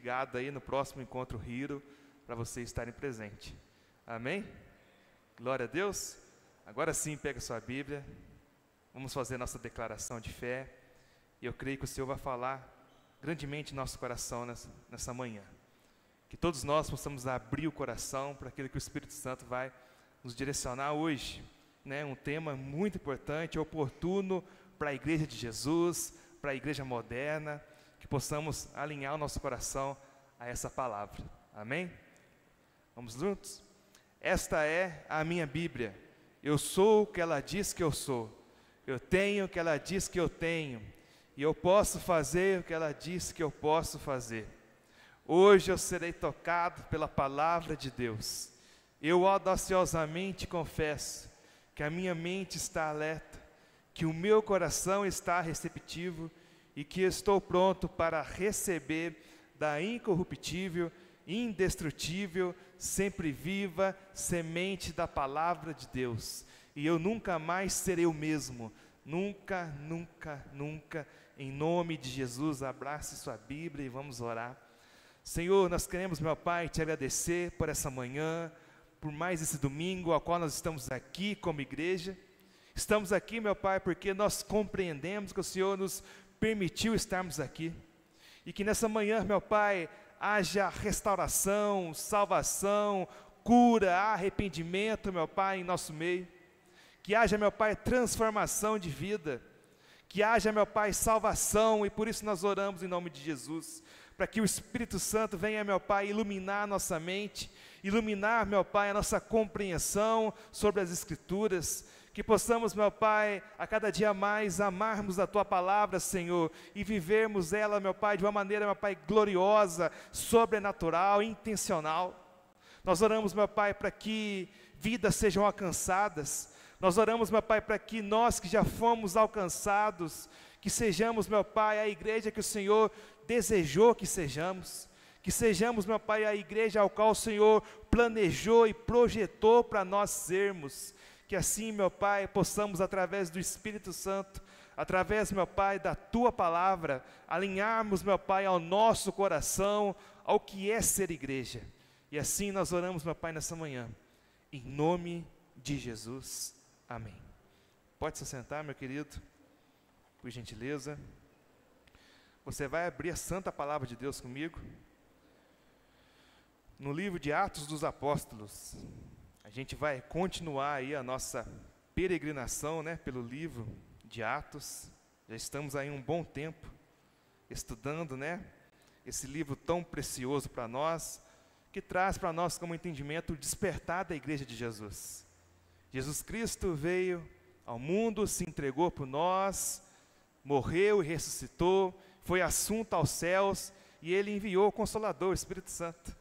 ligado aí no próximo Encontro Hero, para vocês estarem presentes. Amém? Glória a Deus. Agora sim, pega sua Bíblia, vamos fazer nossa declaração de fé, e eu creio que o Senhor vai falar grandemente em nosso coração nessa manhã. Que todos nós possamos abrir o coração para aquilo que o Espírito Santo vai nos direcionar hoje, né? Um tema muito importante, oportuno para a Igreja de Jesus, para a Igreja moderna, que possamos alinhar o nosso coração a essa palavra. Amém? Vamos juntos? Esta é a minha Bíblia. Eu sou o que ela diz que eu sou. Eu tenho o que ela diz que eu tenho. E eu posso fazer o que ela diz que eu posso fazer. Hoje eu serei tocado pela palavra de Deus. Eu audaciosamente confesso que a minha mente está alerta, que o meu coração está receptivo e que estou pronto para receber da incorruptível, indestrutível, sempre viva semente da palavra de Deus. E eu nunca mais serei o mesmo. Nunca, nunca, nunca. Em nome de Jesus, abrace sua Bíblia e vamos orar. Senhor, nós queremos, meu Pai, te agradecer por essa manhã, por mais esse domingo, ao qual nós estamos aqui como igreja. Estamos aqui, meu Pai, porque nós compreendemos que o Senhor nos permitiu estarmos aqui. E que nessa manhã, meu Pai, haja restauração, salvação, cura, arrependimento, meu Pai, em nosso meio. Que haja, meu Pai, transformação de vida. Que haja, meu Pai, salvação, e por isso nós oramos em nome de Jesus. Para que o Espírito Santo venha, meu Pai, iluminar a nossa mente, iluminar, meu Pai, a nossa compreensão sobre as Escrituras, que possamos, meu Pai, a cada dia mais amarmos a Tua palavra, Senhor, e vivermos ela, meu Pai, de uma maneira, meu Pai, gloriosa, sobrenatural, intencional. Nós oramos, meu Pai, para que vidas sejam alcançadas. Nós oramos, meu Pai, para que nós que já fomos alcançados, que sejamos, meu Pai, a igreja que o Senhor desejou que sejamos, meu Pai, a igreja ao qual o Senhor planejou e projetou para nós sermos, que assim, meu Pai, possamos através do Espírito Santo, através, meu Pai, da Tua palavra, alinharmos, meu Pai, ao nosso coração, ao que é ser igreja, e assim nós oramos, meu Pai, nessa manhã, em nome de Jesus, amém. Pode se sentar, meu querido, por gentileza. Você vai abrir a santa palavra de Deus comigo, no livro de Atos dos Apóstolos. A gente vai continuar aí a nossa peregrinação, né, pelo livro de Atos. Já estamos aí um bom tempo estudando, né, esse livro tão precioso para nós, que traz para nós como entendimento o despertar da igreja de Jesus. Jesus Cristo veio ao mundo, se entregou por nós, morreu e ressuscitou, foi assunto aos céus, e Ele enviou o Consolador, o Espírito Santo,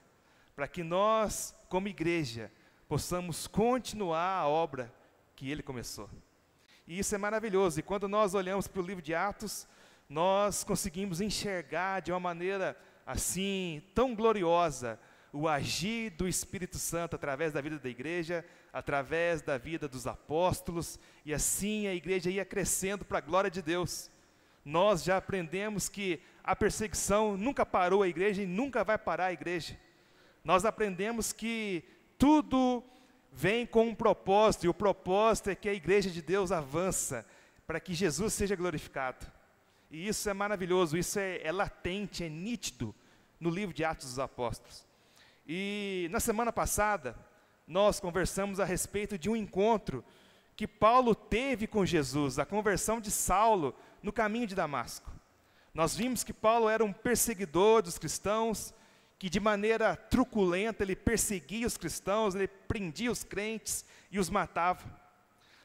para que nós, como igreja, possamos continuar a obra que Ele começou. E isso é maravilhoso, e quando nós olhamos para o livro de Atos, nós conseguimos enxergar de uma maneira assim, tão gloriosa, o agir do Espírito Santo através da vida da igreja, através da vida dos apóstolos, e assim a igreja ia crescendo para a glória de Deus. Nós já aprendemos que a perseguição nunca parou a igreja e nunca vai parar a igreja. Nós aprendemos que tudo vem com um propósito, e o propósito é que a igreja de Deus avança, para que Jesus seja glorificado. E isso é maravilhoso, isso é latente, é nítido no livro de Atos dos Apóstolos. E na semana passada, nós conversamos a respeito de um encontro que Paulo teve com Jesus, a conversão de Saulo no caminho de Damasco. Nós vimos que Paulo era um perseguidor dos cristãos, que de maneira truculenta ele perseguia os cristãos, ele prendia os crentes e os matava.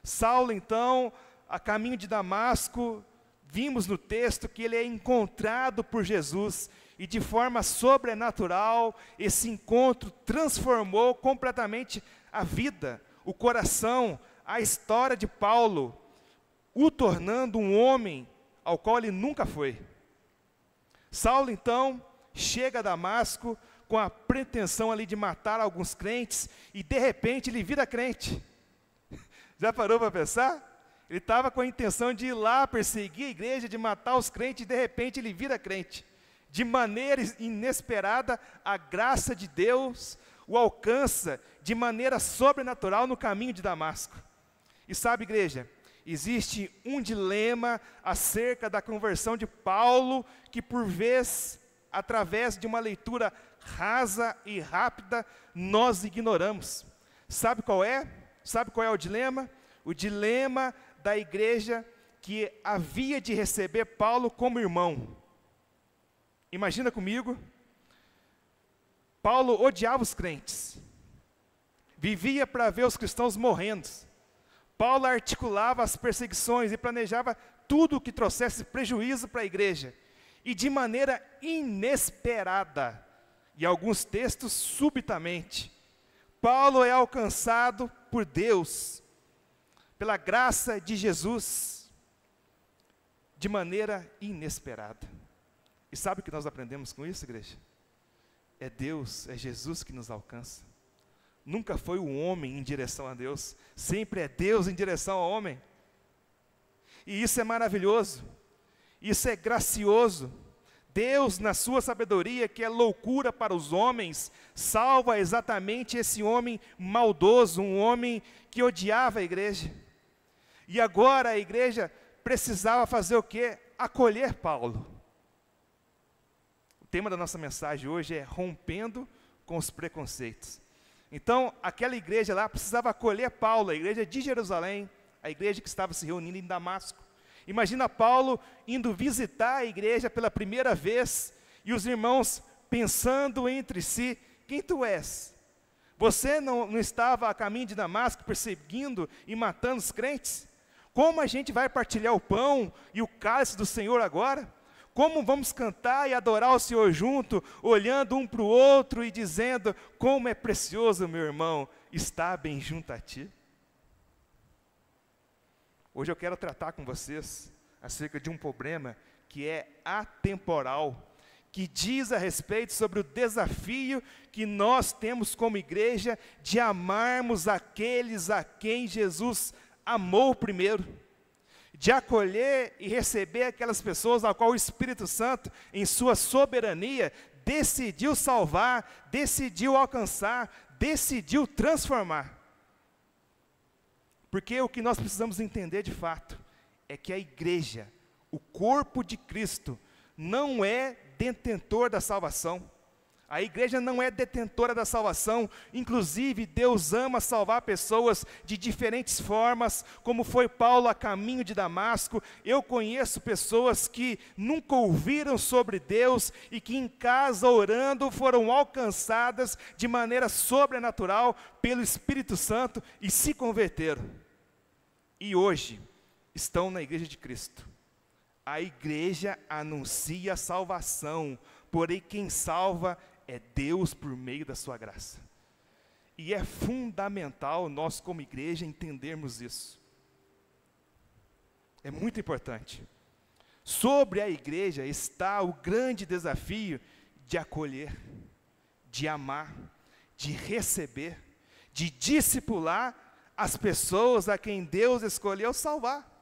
Saulo, então, a caminho de Damasco, vimos no texto que ele é encontrado por Jesus, e de forma sobrenatural, esse encontro transformou completamente a vida, o coração, a história de Paulo, o tornando um homem ao qual ele nunca foi. Saulo, então, chega a Damasco com a pretensão ali de matar alguns crentes, e de repente ele vira crente. Já parou para pensar? Ele estava com a intenção de ir lá perseguir a igreja, de matar os crentes, e de repente ele vira crente. de maneira inesperada, a graça de Deus o alcança de maneira sobrenatural no caminho de Damasco. E sabe, igreja, existe um dilema acerca da conversão de Paulo, que por vezes, através de uma leitura rasa e rápida, nós ignoramos. Sabe qual é? Sabe qual é o dilema? O dilema da igreja que havia de receber Paulo como irmão. Imagina comigo, Paulo odiava os crentes, vivia para ver os cristãos morrendo. Paulo articulava as perseguições e planejava tudo que trouxesse prejuízo para a igreja. E de maneira inesperada, em alguns textos subitamente, Paulo é alcançado por Deus, pela graça de Jesus, de maneira inesperada. E sabe o que nós aprendemos com isso, igreja? É Deus, é Jesus que nos alcança. Nunca foi o homem em direção a Deus, sempre é Deus em direção ao homem. E isso é maravilhoso, isso é gracioso. Deus, na sua sabedoria, que é loucura para os homens, salva exatamente esse homem maldoso, um homem que odiava a igreja. E agora a igreja precisava fazer o quê? Acolher Paulo. O tema da nossa mensagem hoje é rompendo com os preconceitos. Então, aquela igreja lá precisava acolher Paulo, a igreja de Jerusalém, a igreja que estava se reunindo em Damasco. Imagina Paulo indo visitar a igreja pela primeira vez, e os irmãos pensando entre si: quem tu és? Você não estava a caminho de Damasco perseguindo e matando os crentes? Como a gente vai partilhar o pão e o cálice do Senhor agora? Como vamos cantar e adorar o Senhor junto, olhando um para o outro e dizendo: como é precioso, meu irmão, estar bem junto a ti? Hoje eu quero tratar com vocês acerca de um problema que é atemporal, que diz a respeito sobre o desafio que nós temos como igreja de amarmos aqueles a quem Jesus amou primeiro, de acolher e receber aquelas pessoas a qual o Espírito Santo, em sua soberania, decidiu salvar, decidiu alcançar, decidiu transformar. Porque o que nós precisamos entender de fato é que a igreja, o corpo de Cristo, não é detentor da salvação. A igreja não é detentora da salvação. Inclusive, Deus ama salvar pessoas de diferentes formas, como foi Paulo a caminho de Damasco. Eu conheço pessoas que nunca ouviram sobre Deus e que em casa orando foram alcançadas de maneira sobrenatural pelo Espírito Santo e se converteram. E hoje estão na igreja de Cristo. A igreja anuncia a salvação, porém quem salva é Deus por meio da sua graça. E é fundamental nós como igreja entendermos isso. É muito importante. Sobre a igreja está o grande desafio de acolher, de amar, de receber, de discipular as pessoas a quem Deus escolheu salvar.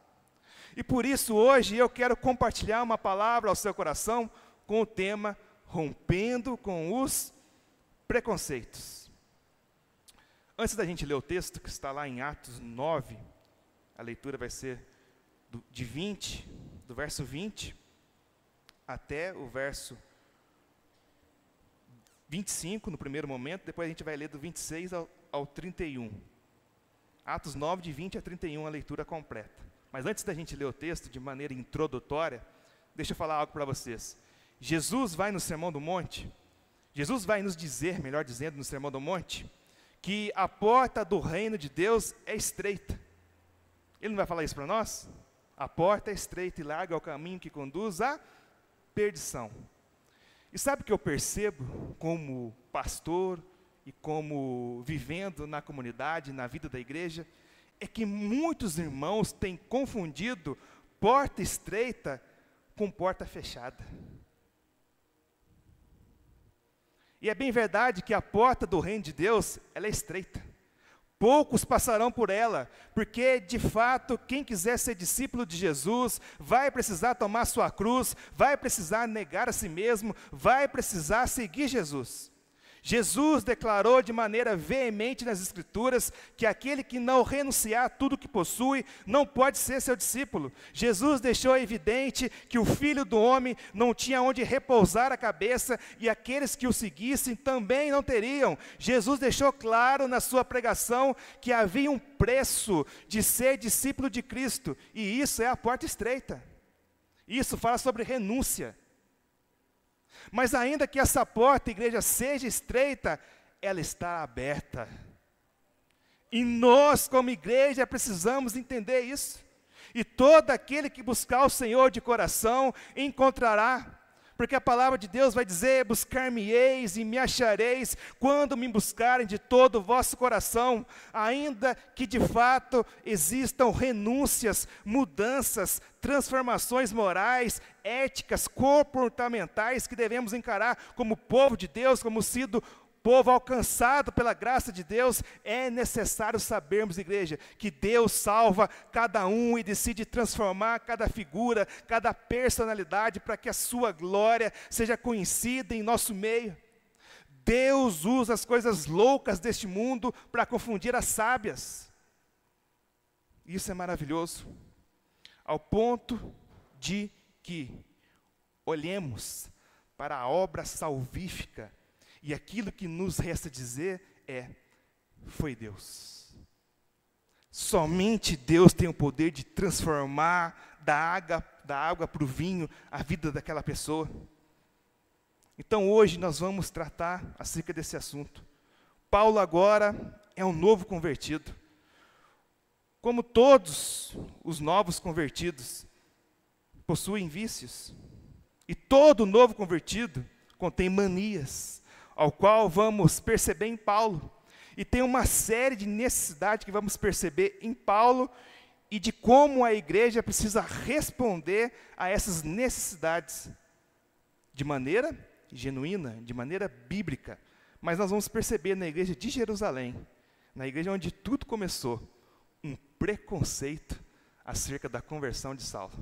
E por isso hoje eu quero compartilhar uma palavra ao seu coração com o tema rompendo com os preconceitos. Antes da gente ler o texto que está lá em Atos 9, a leitura vai ser do verso 20 até o verso 25 no primeiro momento, depois a gente vai ler do 26 ao 31. Atos 9, de 20 a 31, a leitura completa. Mas antes da gente ler o texto de maneira introdutória, deixa eu falar algo para vocês. Jesus vai no Sermão do Monte, Jesus vai nos dizer, melhor dizendo, no Sermão do Monte, que a porta do reino de Deus é estreita. Ele não vai falar isso para nós? A porta é estreita e larga é o caminho que conduz à perdição. E sabe o que eu percebo como pastor e como vivendo na comunidade, na vida da igreja? É que muitos irmãos têm confundido porta estreita com porta fechada. E é bem verdade que a porta do reino de Deus, ela é estreita. Poucos passarão por ela, porque, de fato, quem quiser ser discípulo de Jesus, vai precisar tomar sua cruz, vai precisar negar a si mesmo, vai precisar seguir Jesus. Jesus declarou de maneira veemente nas Escrituras que aquele que não renunciar a tudo que possui não pode ser seu discípulo. Jesus deixou evidente que o Filho do Homem não tinha onde repousar a cabeça e aqueles que o seguissem também não teriam. Jesus deixou claro na sua pregação que havia um preço de ser discípulo de Cristo, e isso é a porta estreita. Isso fala sobre renúncia. Mas ainda que essa porta, igreja, seja estreita, ela está aberta. E nós, como igreja, precisamos entender isso. E todo aquele que buscar o Senhor de coração, encontrará. Porque a palavra de Deus vai dizer: buscar-me-eis e me achareis, quando me buscarem de todo o vosso coração. Ainda que de fato existam renúncias, mudanças, transformações morais, éticas, comportamentais que devemos encarar como povo de Deus, como sido povo alcançado pela graça de Deus, é necessário sabermos, igreja, que Deus salva cada um e decide transformar cada figura, cada personalidade, para que a sua glória seja conhecida em nosso meio. Deus usa as coisas loucas deste mundo para confundir as sábias. Isso é maravilhoso, ao ponto de que olhemos para a obra salvífica e aquilo que nos resta dizer é: foi Deus. Somente Deus tem o poder de transformar da água para o vinho a vida daquela pessoa. Então hoje nós vamos tratar acerca desse assunto. Paulo agora é um novo convertido. Como todos os novos convertidos, possuem vícios. E todo novo convertido contém manias, ao qual vamos perceber em Paulo. E tem uma série de necessidades que vamos perceber em Paulo e de como a igreja precisa responder a essas necessidades de maneira genuína, de maneira bíblica. Mas nós vamos perceber na igreja de Jerusalém, na igreja onde tudo começou, um preconceito acerca da conversão de Saulo.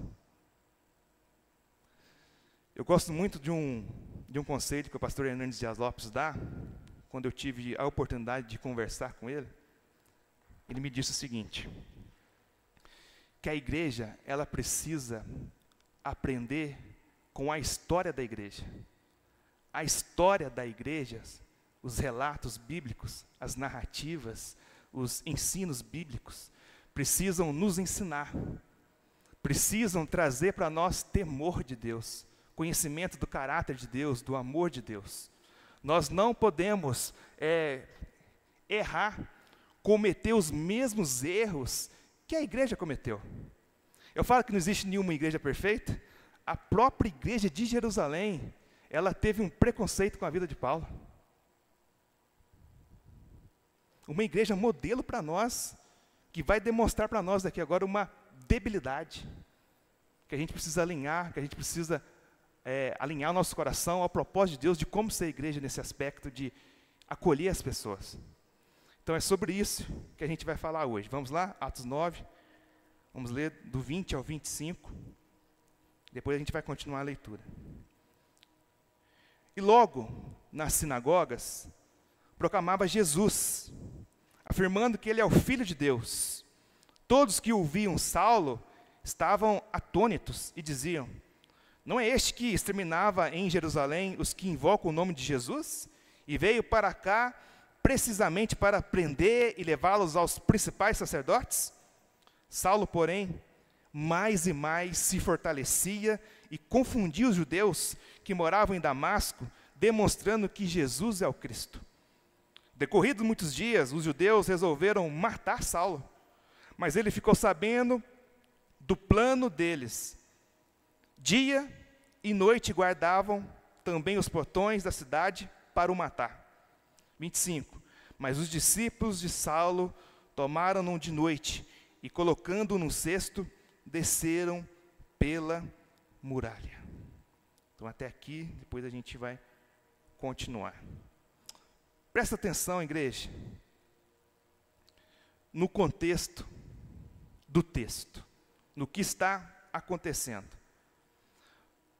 Eu gosto muito de um conselho que o pastor Hernandes Dias Lopes dá, quando eu tive a oportunidade de conversar com ele. Ele me disse o seguinte: que a igreja, ela precisa aprender com a história da igreja. A história da igreja, os relatos bíblicos, as narrativas, os ensinos bíblicos, precisam nos ensinar, precisam trazer para nós temor de Deus, conhecimento do caráter de Deus, do amor de Deus. Nós não podemos errar, cometer os mesmos erros que a igreja cometeu. Eu falo que não existe nenhuma igreja perfeita. A própria igreja de Jerusalém, ela teve um preconceito com a vida de Paulo. Uma igreja modelo para nós, que vai demonstrar para nós daqui agora uma debilidade, que a gente precisa alinhar, que a gente precisa alinhar o nosso coração ao propósito de Deus, de como ser igreja nesse aspecto de acolher as pessoas. Então é sobre isso que a gente vai falar hoje. Vamos lá, Atos 9, vamos ler do 20 ao 25, depois a gente vai continuar a leitura. E logo, nas sinagogas, proclamava Jesus, afirmando que ele é o Filho de Deus. Todos que ouviam Saulo estavam atônitos e diziam: não é este que exterminava em Jerusalém os que invocam o nome de Jesus? E veio para cá precisamente para prender e levá-los aos principais sacerdotes? Saulo, porém, mais e mais se fortalecia e confundia os judeus que moravam em Damasco, demonstrando que Jesus é o Cristo. Decorridos muitos dias, os judeus resolveram matar Saulo, mas ele ficou sabendo do plano deles. Dia e noite guardavam também os portões da cidade para o matar. 25. Mas os discípulos de Saulo tomaram-no de noite e, colocando-o num cesto, desceram pela muralha. Então, até aqui, depois a gente vai continuar. Presta atenção, igreja. no contexto do texto, no que está acontecendo.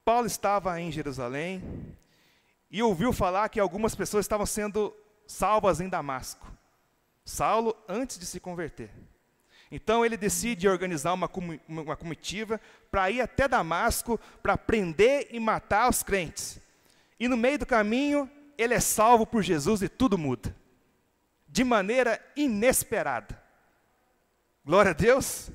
Paulo estava em Jerusalém e ouviu falar que algumas pessoas estavam sendo salvas em Damasco. Saulo antes de se converter. Então ele decide organizar uma comitiva para ir até Damasco para prender e matar os crentes. E no meio do caminho ele é salvo por Jesus e tudo muda. De maneira inesperada. Glória a Deus.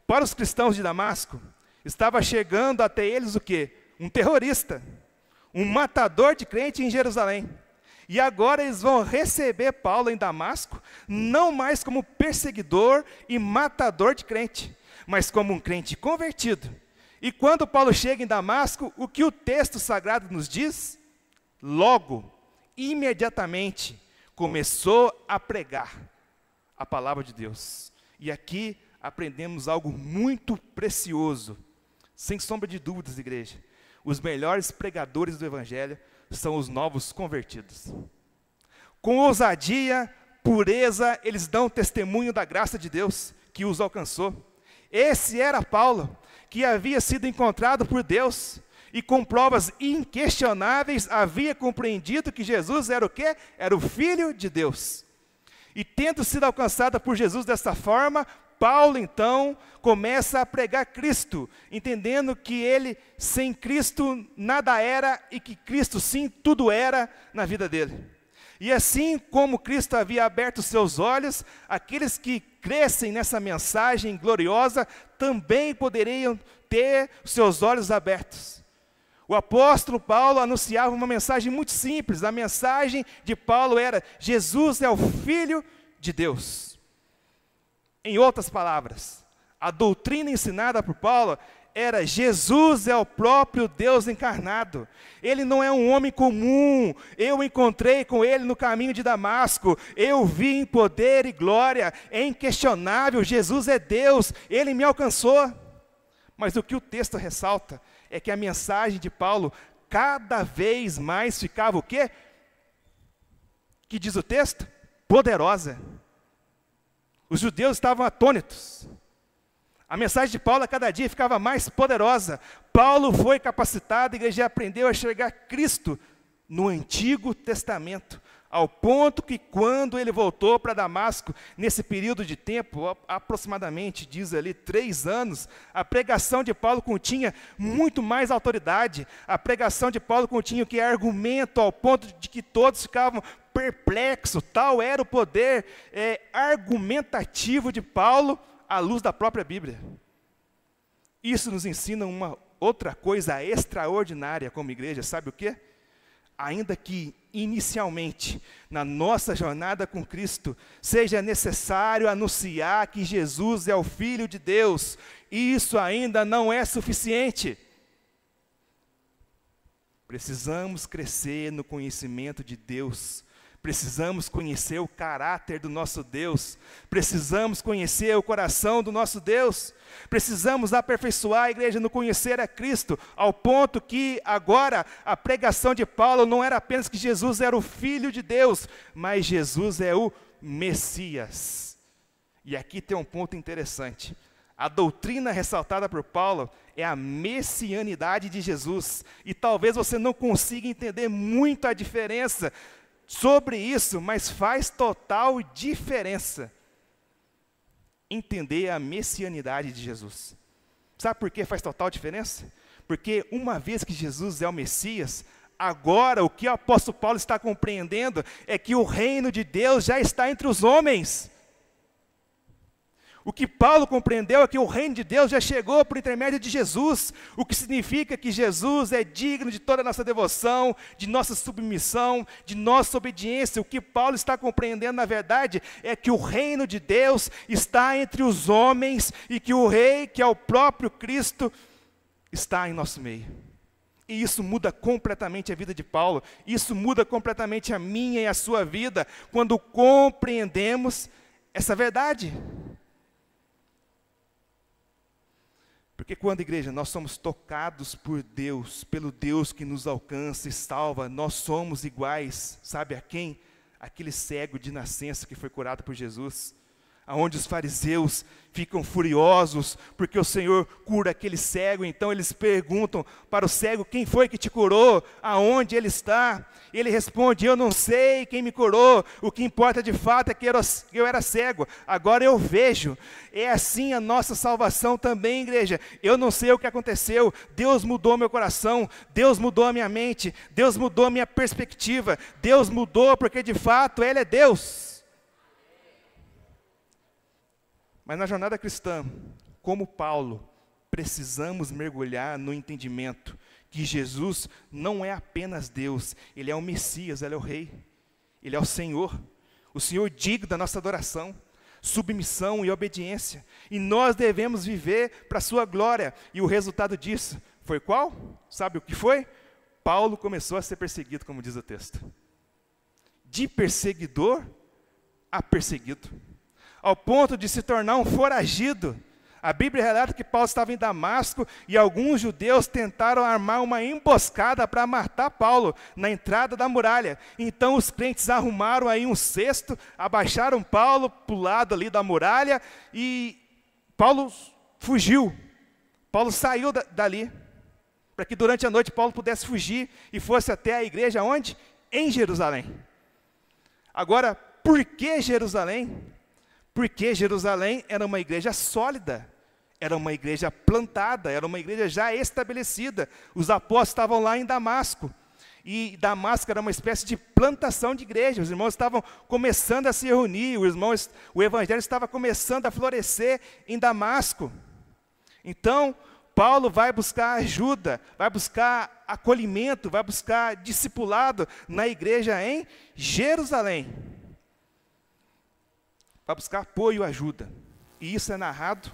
Para os cristãos de Damasco, estava chegando até eles o quê? Um terrorista, um matador de crente em Jerusalém. E agora eles vão receber Paulo em Damasco, não mais como perseguidor e matador de crente, mas como um crente convertido. E quando Paulo chega em Damasco, o que o texto sagrado nos diz? Logo, imediatamente, começou a pregar a palavra de Deus. E aqui aprendemos algo muito precioso, sem sombra de dúvidas, igreja. Os melhores pregadores do Evangelho são os novos convertidos. Com ousadia, pureza, eles dão testemunho da graça de Deus que os alcançou. Esse era Paulo, que havia sido encontrado por Deus e com provas inquestionáveis havia compreendido que Jesus era o quê? Era o Filho de Deus. E tendo sido alcançado por Jesus dessa forma, Paulo, então, começa a pregar Cristo, entendendo que ele, sem Cristo, nada era e que Cristo, sim, tudo era na vida dele. E assim como Cristo havia aberto seus olhos, aqueles que crescem nessa mensagem gloriosa também poderiam ter seus olhos abertos. O apóstolo Paulo anunciava uma mensagem muito simples. A mensagem de Paulo era: Jesus é o Filho de Deus. Em outras palavras, a doutrina ensinada por Paulo era: Jesus é o próprio Deus encarnado. Ele não é um homem comum. Eu encontrei com ele no caminho de Damasco. Eu vi em poder e glória. É inquestionável, Jesus é Deus. Ele me alcançou. Mas o que o texto ressalta é que a mensagem de Paulo cada vez mais ficava o quê? Que diz o texto? Poderosa. Os judeus estavam atônitos. A mensagem de Paulo a cada dia ficava mais poderosa. Paulo foi capacitado, a igreja aprendeu a enxergar Cristo no Antigo Testamento, ao ponto que quando ele voltou para Damasco, nesse período de tempo, aproximadamente, diz ali, 3 anos, a pregação de Paulo continha muito mais autoridade. A pregação de Paulo continha o que é argumento, ao ponto de que todos ficavam perplexos. Tal era o poder argumentativo de Paulo à luz da própria Bíblia. Isso nos ensina uma outra coisa extraordinária como igreja, sabe o quê? Ainda que inicialmente, na nossa jornada com Cristo, seja necessário anunciar que Jesus é o Filho de Deus, isso ainda não é suficiente. Precisamos crescer no conhecimento de Deus. Precisamos conhecer o caráter do nosso Deus. Precisamos conhecer o coração do nosso Deus. Precisamos aperfeiçoar a igreja no conhecer a Cristo, ao ponto que agora a pregação de Paulo não era apenas que Jesus era o Filho de Deus, mas Jesus é o Messias. E aqui tem um ponto interessante. A doutrina ressaltada por Paulo é a messianidade de Jesus. E talvez você não consiga entender muito a diferença sobre isso, mas faz total diferença entender a messianidade de Jesus. Sabe por que faz total diferença? Porque uma vez que Jesus é o Messias, agora o que o apóstolo Paulo está compreendendo é que o reino de Deus já está entre os homens. O que Paulo compreendeu é que o reino de Deus já chegou por intermédio de Jesus, o que significa que Jesus é digno de toda a nossa devoção, de nossa submissão, de nossa obediência. O que Paulo está compreendendo, na verdade, é que o reino de Deus está entre os homens e que o Rei, que é o próprio Cristo, está em nosso meio. E isso muda completamente a vida de Paulo, isso muda completamente a minha e a sua vida, quando compreendemos essa verdade. Porque quando, igreja, nós somos tocados por Deus, pelo Deus que nos alcança e salva, nós somos iguais, sabe a quem? Aquele cego de nascença que foi curado por Jesus. aonde os fariseus ficam furiosos porque o Senhor cura aquele cego. Então eles perguntam para o cego: quem foi que te curou? Aonde ele está? Ele responde: eu não sei quem me curou, o que importa de fato é que eu era cego, agora eu vejo. É assim a nossa salvação também, igreja. Eu não sei o que aconteceu, Deus mudou meu coração, Deus mudou a minha mente, Deus mudou a minha perspectiva, Deus mudou porque de fato Ele é Deus. Mas na jornada cristã, como Paulo, precisamos mergulhar no entendimento que Jesus não é apenas Deus, Ele é o Messias, Ele é o Rei, Ele é o Senhor digno da nossa adoração, submissão e obediência. E nós devemos viver para a sua glória. E o resultado disso foi qual? Sabe o que foi? Paulo começou a ser perseguido, como diz o texto. De perseguidor a perseguido, ao ponto de se tornar um foragido. A Bíblia relata que Paulo estava em Damasco e alguns judeus tentaram armar uma emboscada para matar Paulo na entrada da muralha. Então os crentes arrumaram aí um cesto, abaixaram Paulo para o lado ali da muralha e Paulo fugiu. Paulo saiu dali, para que durante a noite Paulo pudesse fugir e fosse até a igreja onde? Em Jerusalém. Agora, por que Jerusalém? Porque Jerusalém era uma igreja sólida, era uma igreja plantada, era uma igreja já estabelecida. Os apóstolos estavam lá em Damasco, e Damasco era uma espécie de plantação de igreja. Os irmãos estavam começando a se reunir, o evangelho estava começando a florescer em Damasco. Então, Paulo vai buscar ajuda, vai buscar acolhimento, vai buscar discipulado na igreja em Jerusalém. Para buscar apoio e ajuda. E isso é narrado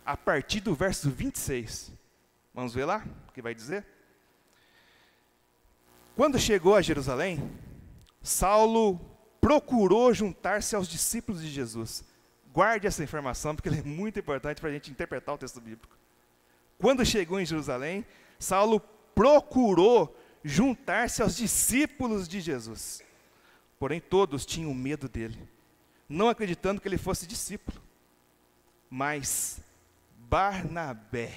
a partir do verso 26. Vamos ver lá o que vai dizer? Quando chegou a Jerusalém, Saulo procurou juntar-se aos discípulos de Jesus. Guarde essa informação, porque ela é muito importante para a gente interpretar o texto bíblico. Quando chegou em Jerusalém, Saulo procurou juntar-se aos discípulos de Jesus. Porém, todos tinham medo dele, não acreditando que ele fosse discípulo. Mas Barnabé,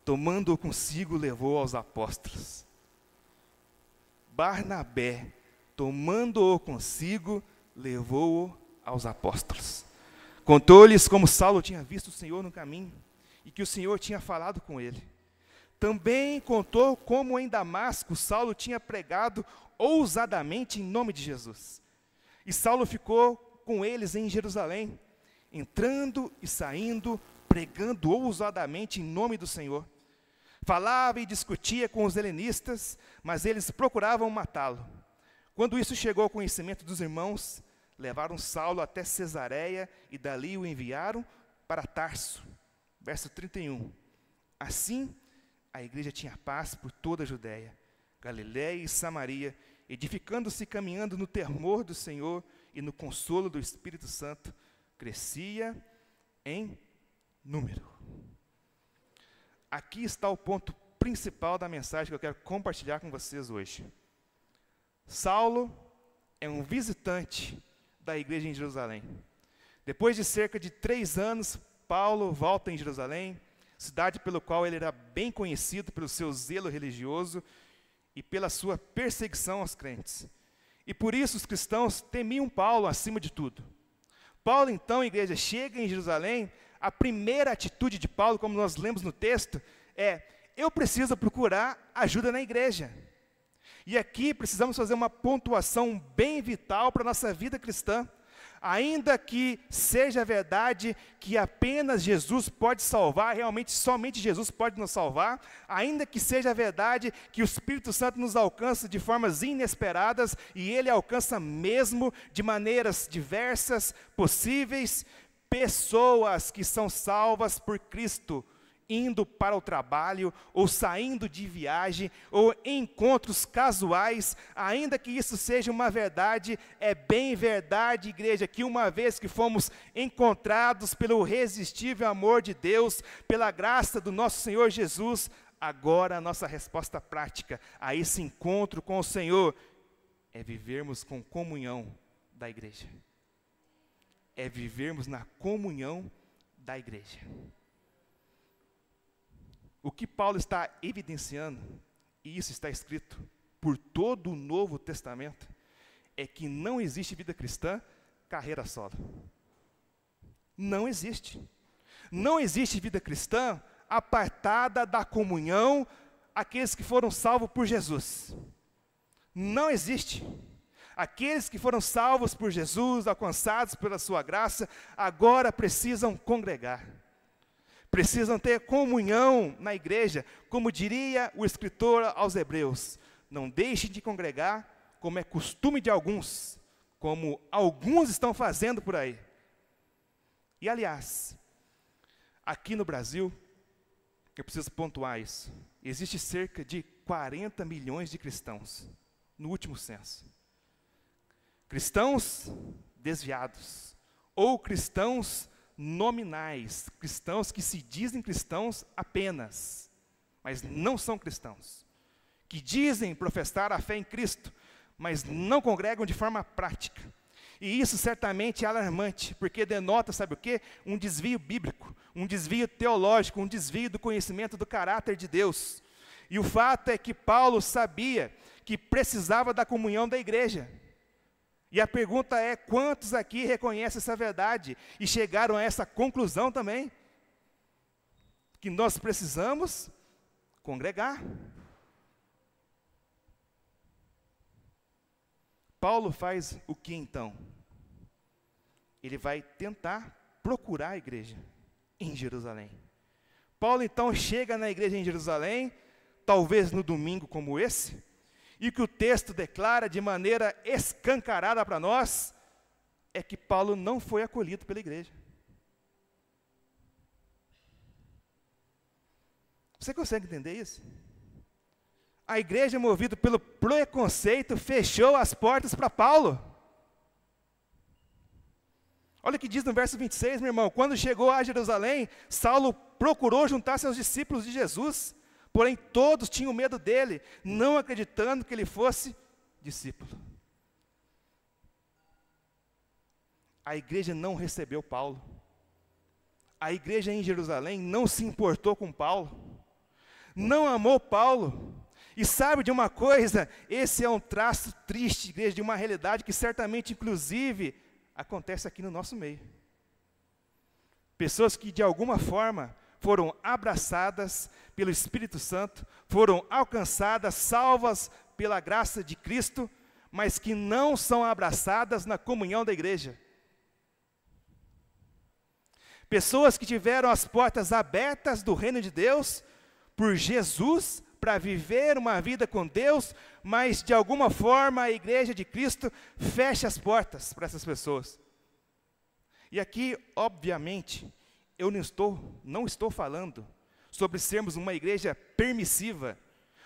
tomando-o consigo, levou aos apóstolos. Barnabé, tomando-o consigo, levou-o aos apóstolos. Contou-lhes como Saulo tinha visto o Senhor no caminho, e que o Senhor tinha falado com ele. Também contou como em Damasco Saulo tinha pregado ousadamente em nome de Jesus. E Saulo ficou com eles em Jerusalém, entrando e saindo, pregando ousadamente em nome do Senhor. Falava e discutia com os helenistas, mas eles procuravam matá-lo. Quando isso chegou ao conhecimento dos irmãos, levaram Saulo até Cesareia e dali o enviaram para Tarso. Verso 31. Assim, a igreja tinha paz por toda a Judéia, Galiléia e Samaria, edificando-se e caminhando no temor do Senhor e no consolo do Espírito Santo, crescia em número. Aqui está o ponto principal da mensagem que eu quero compartilhar com vocês hoje. Saulo é um visitante da igreja em Jerusalém. Depois de cerca de 3 anos, Paulo volta em Jerusalém, cidade pelo qual ele era bem conhecido pelo seu zelo religioso e pela sua perseguição aos crentes. E por isso os cristãos temiam Paulo acima de tudo. Paulo, então, igreja, chega em Jerusalém. A primeira atitude de Paulo, como nós lemos no texto, é: eu preciso procurar ajuda na igreja. E aqui precisamos fazer uma pontuação bem vital para a nossa vida cristã. Ainda que seja verdade que apenas Jesus pode salvar, realmente somente Jesus pode nos salvar, ainda que seja verdade que o Espírito Santo nos alcança de formas inesperadas, e Ele alcança mesmo de maneiras diversas, possíveis, pessoas que são salvas por Cristo, indo para o trabalho, ou saindo de viagem, ou encontros casuais, ainda que isso seja uma verdade, é bem verdade, igreja, que uma vez que fomos encontrados pelo irresistível amor de Deus, pela graça do nosso Senhor Jesus, agora a nossa resposta prática a esse encontro com o Senhor é vivermos com comunhão da igreja. é vivermos na comunhão da igreja. O que Paulo está evidenciando, e isso está escrito por todo o Novo Testamento, é que não existe vida cristã, carreira solo. Não existe. Não existe vida cristã apartada da comunhão aqueles que foram salvos por Jesus. Não existe. Aqueles que foram salvos por Jesus, alcançados pela sua graça, agora precisam congregar. Precisam ter comunhão na igreja, como diria o escritor aos Hebreus. Não deixem de congregar, como é costume de alguns, como alguns estão fazendo por aí. E aliás, aqui no Brasil, eu preciso pontuar isso, existe cerca de 40 milhões de cristãos, no último censo. Cristãos desviados, ou cristãos nominais, cristãos que se dizem cristãos apenas, mas não são cristãos, que dizem professar a fé em Cristo, mas não congregam de forma prática. E isso certamente é alarmante, porque denota, sabe o quê? Um desvio bíblico, um desvio teológico, um desvio do conhecimento do caráter de Deus. E o fato é que Paulo sabia que precisava da comunhão da igreja. E a pergunta é, quantos aqui reconhecem essa verdade e chegaram a essa conclusão também? Que nós precisamos congregar. Paulo faz o que então? Ele vai tentar procurar a igreja em Jerusalém. Paulo então chega na igreja em Jerusalém, talvez no domingo como esse, e o que o texto declara de maneira escancarada para nós, é que Paulo não foi acolhido pela igreja. Você consegue entender isso? A igreja, movida pelo preconceito, fechou as portas para Paulo. Olha o que diz no verso 26, meu irmão. Quando chegou a Jerusalém, Saulo procurou juntar seus discípulos de Jesus, porém todos tinham medo dele, não acreditando que ele fosse discípulo. A igreja não recebeu Paulo. A igreja em Jerusalém não se importou com Paulo, não amou Paulo. E sabe de uma coisa? Esse é um traço triste, igreja, de uma realidade que certamente, inclusive, acontece aqui no nosso meio. Pessoas que, de alguma forma, foram abraçadas pelo Espírito Santo, foram alcançadas, salvas pela graça de Cristo, mas que não são abraçadas na comunhão da igreja. Pessoas que tiveram as portas abertas do reino de Deus por Jesus, para viver uma vida com Deus, mas de alguma forma a igreja de Cristo fecha as portas para essas pessoas. E aqui, obviamente, eu não estou falando sobre sermos uma igreja permissiva,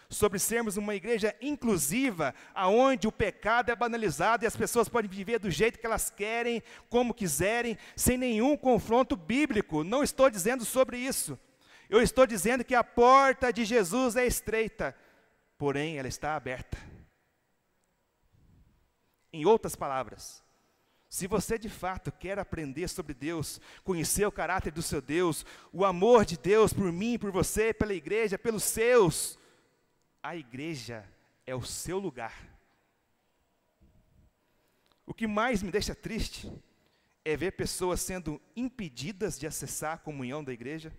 sobre sermos uma igreja inclusiva, aonde o pecado é banalizado e as pessoas podem viver do jeito que elas querem, como quiserem, sem nenhum confronto bíblico. Não estou dizendo sobre isso. Eu estou dizendo que a porta de Jesus é estreita, porém ela está aberta. Em outras palavras, se você de fato quer aprender sobre Deus, conhecer o caráter do seu Deus, o amor de Deus por mim, por você, pela igreja, pelos seus, a igreja é o seu lugar. O que mais me deixa triste é ver pessoas sendo impedidas de acessar a comunhão da igreja,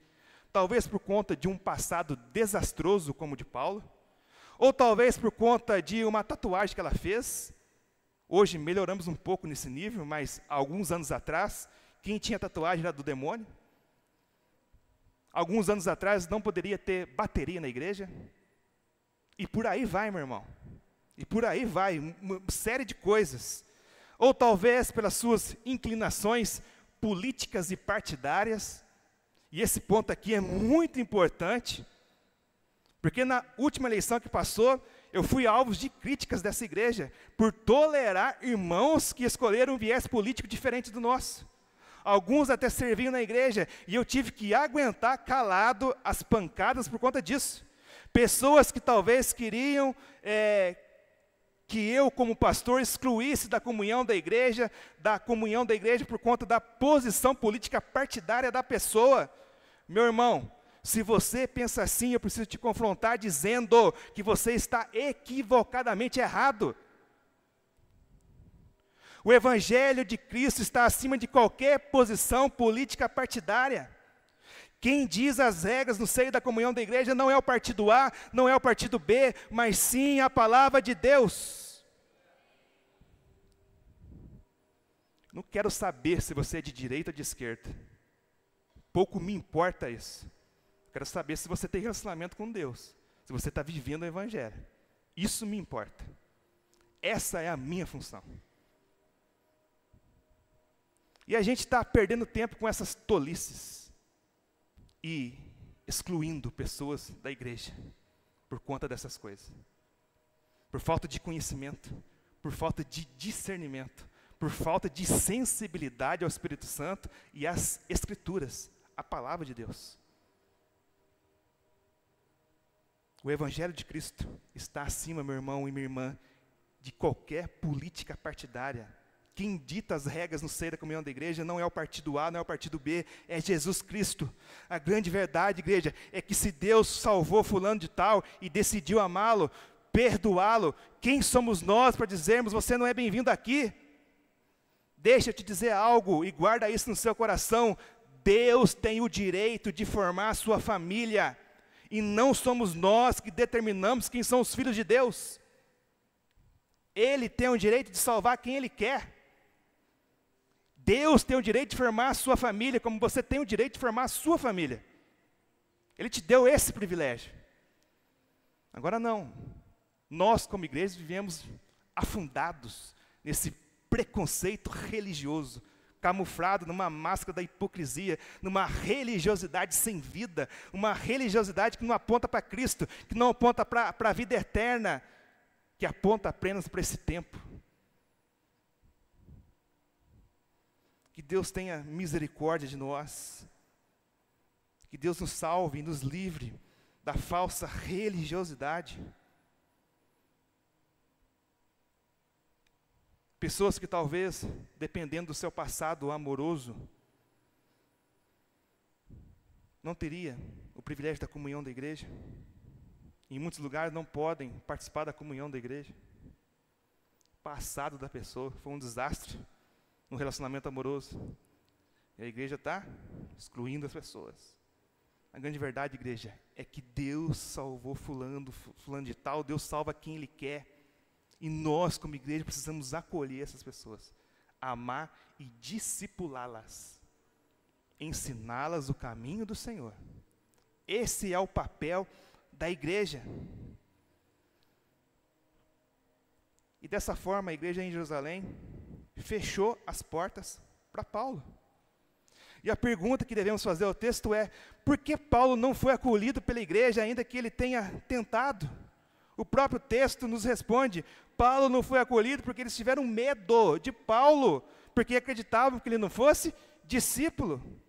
talvez por conta de um passado desastroso como o de Paulo, ou talvez por conta de uma tatuagem que ela fez. Hoje melhoramos um pouco nesse nível, mas alguns anos atrás, quem tinha tatuagem era do demônio. Alguns anos atrás não poderia ter bateria na igreja. E por aí vai, meu irmão. E por aí vai, uma série de coisas. Ou talvez pelas suas inclinações políticas e partidárias. E esse ponto aqui é muito importante, porque na última eleição que passou, eu fui alvo de críticas dessa igreja, por tolerar irmãos que escolheram um viés político diferente do nosso. Alguns até serviam na igreja, e eu tive que aguentar calado as pancadas por conta disso. Pessoas que talvez queriam que eu, como pastor, excluísse da comunhão da igreja por conta da posição política partidária da pessoa. Meu irmão, se você pensa assim, eu preciso te confrontar dizendo que você está equivocadamente errado. O Evangelho de Cristo está acima de qualquer posição política partidária. Quem diz as regras no seio da comunhão da igreja não é o partido A, não é o partido B, mas sim a palavra de Deus. Não quero saber se você é de direita ou de esquerda. Pouco me importa isso. Quero saber se você tem relacionamento com Deus, se você está vivendo o Evangelho. Isso me importa. Essa é a minha função. E a gente está perdendo tempo com essas tolices e excluindo pessoas da igreja por conta dessas coisas. Por falta de conhecimento, por falta de discernimento, por falta de sensibilidade ao Espírito Santo e às Escrituras, a palavra de Deus. O Evangelho de Cristo está acima, meu irmão e minha irmã, de qualquer política partidária. Quem dita as regras no seio da comunhão da igreja não é o partido A, não é o partido B, é Jesus Cristo. A grande verdade, igreja, é que se Deus salvou fulano de tal e decidiu amá-lo, perdoá-lo, quem somos nós para dizermos, você não é bem-vindo aqui? Deixa eu te dizer algo e guarda isso no seu coração. Deus tem o direito de formar a sua família, e não somos nós que determinamos quem são os filhos de Deus. Ele tem o direito de salvar quem Ele quer. Deus tem o direito de formar a sua família, como você tem o direito de formar a sua família. Ele te deu esse privilégio. Agora não. Nós, como igreja, vivemos afundados nesse preconceito religioso, camuflado numa máscara da hipocrisia, numa religiosidade sem vida, uma religiosidade que não aponta para Cristo, que não aponta para a vida eterna, que aponta apenas para esse tempo. Que Deus tenha misericórdia de nós. Que Deus nos salve e nos livre da falsa religiosidade. Pessoas que talvez, dependendo do seu passado amoroso, não teria o privilégio da comunhão da igreja. Em muitos lugares não podem participar da comunhão da igreja. O passado da pessoa foi um desastre no relacionamento amoroso. E a igreja está excluindo as pessoas. A grande verdade, igreja, é que Deus salvou fulano de tal, Deus salva quem Ele quer. E nós, como igreja, precisamos acolher essas pessoas, amar e discipulá-las, ensiná-las o caminho do Senhor. Esse é o papel da igreja. E dessa forma, a igreja em Jerusalém fechou as portas para Paulo. E a pergunta que devemos fazer ao texto é: por que Paulo não foi acolhido pela igreja, ainda que ele tenha tentado? O próprio texto nos responde: Paulo não foi acolhido porque eles tiveram medo de Paulo, porque acreditavam que ele não fosse discípulo.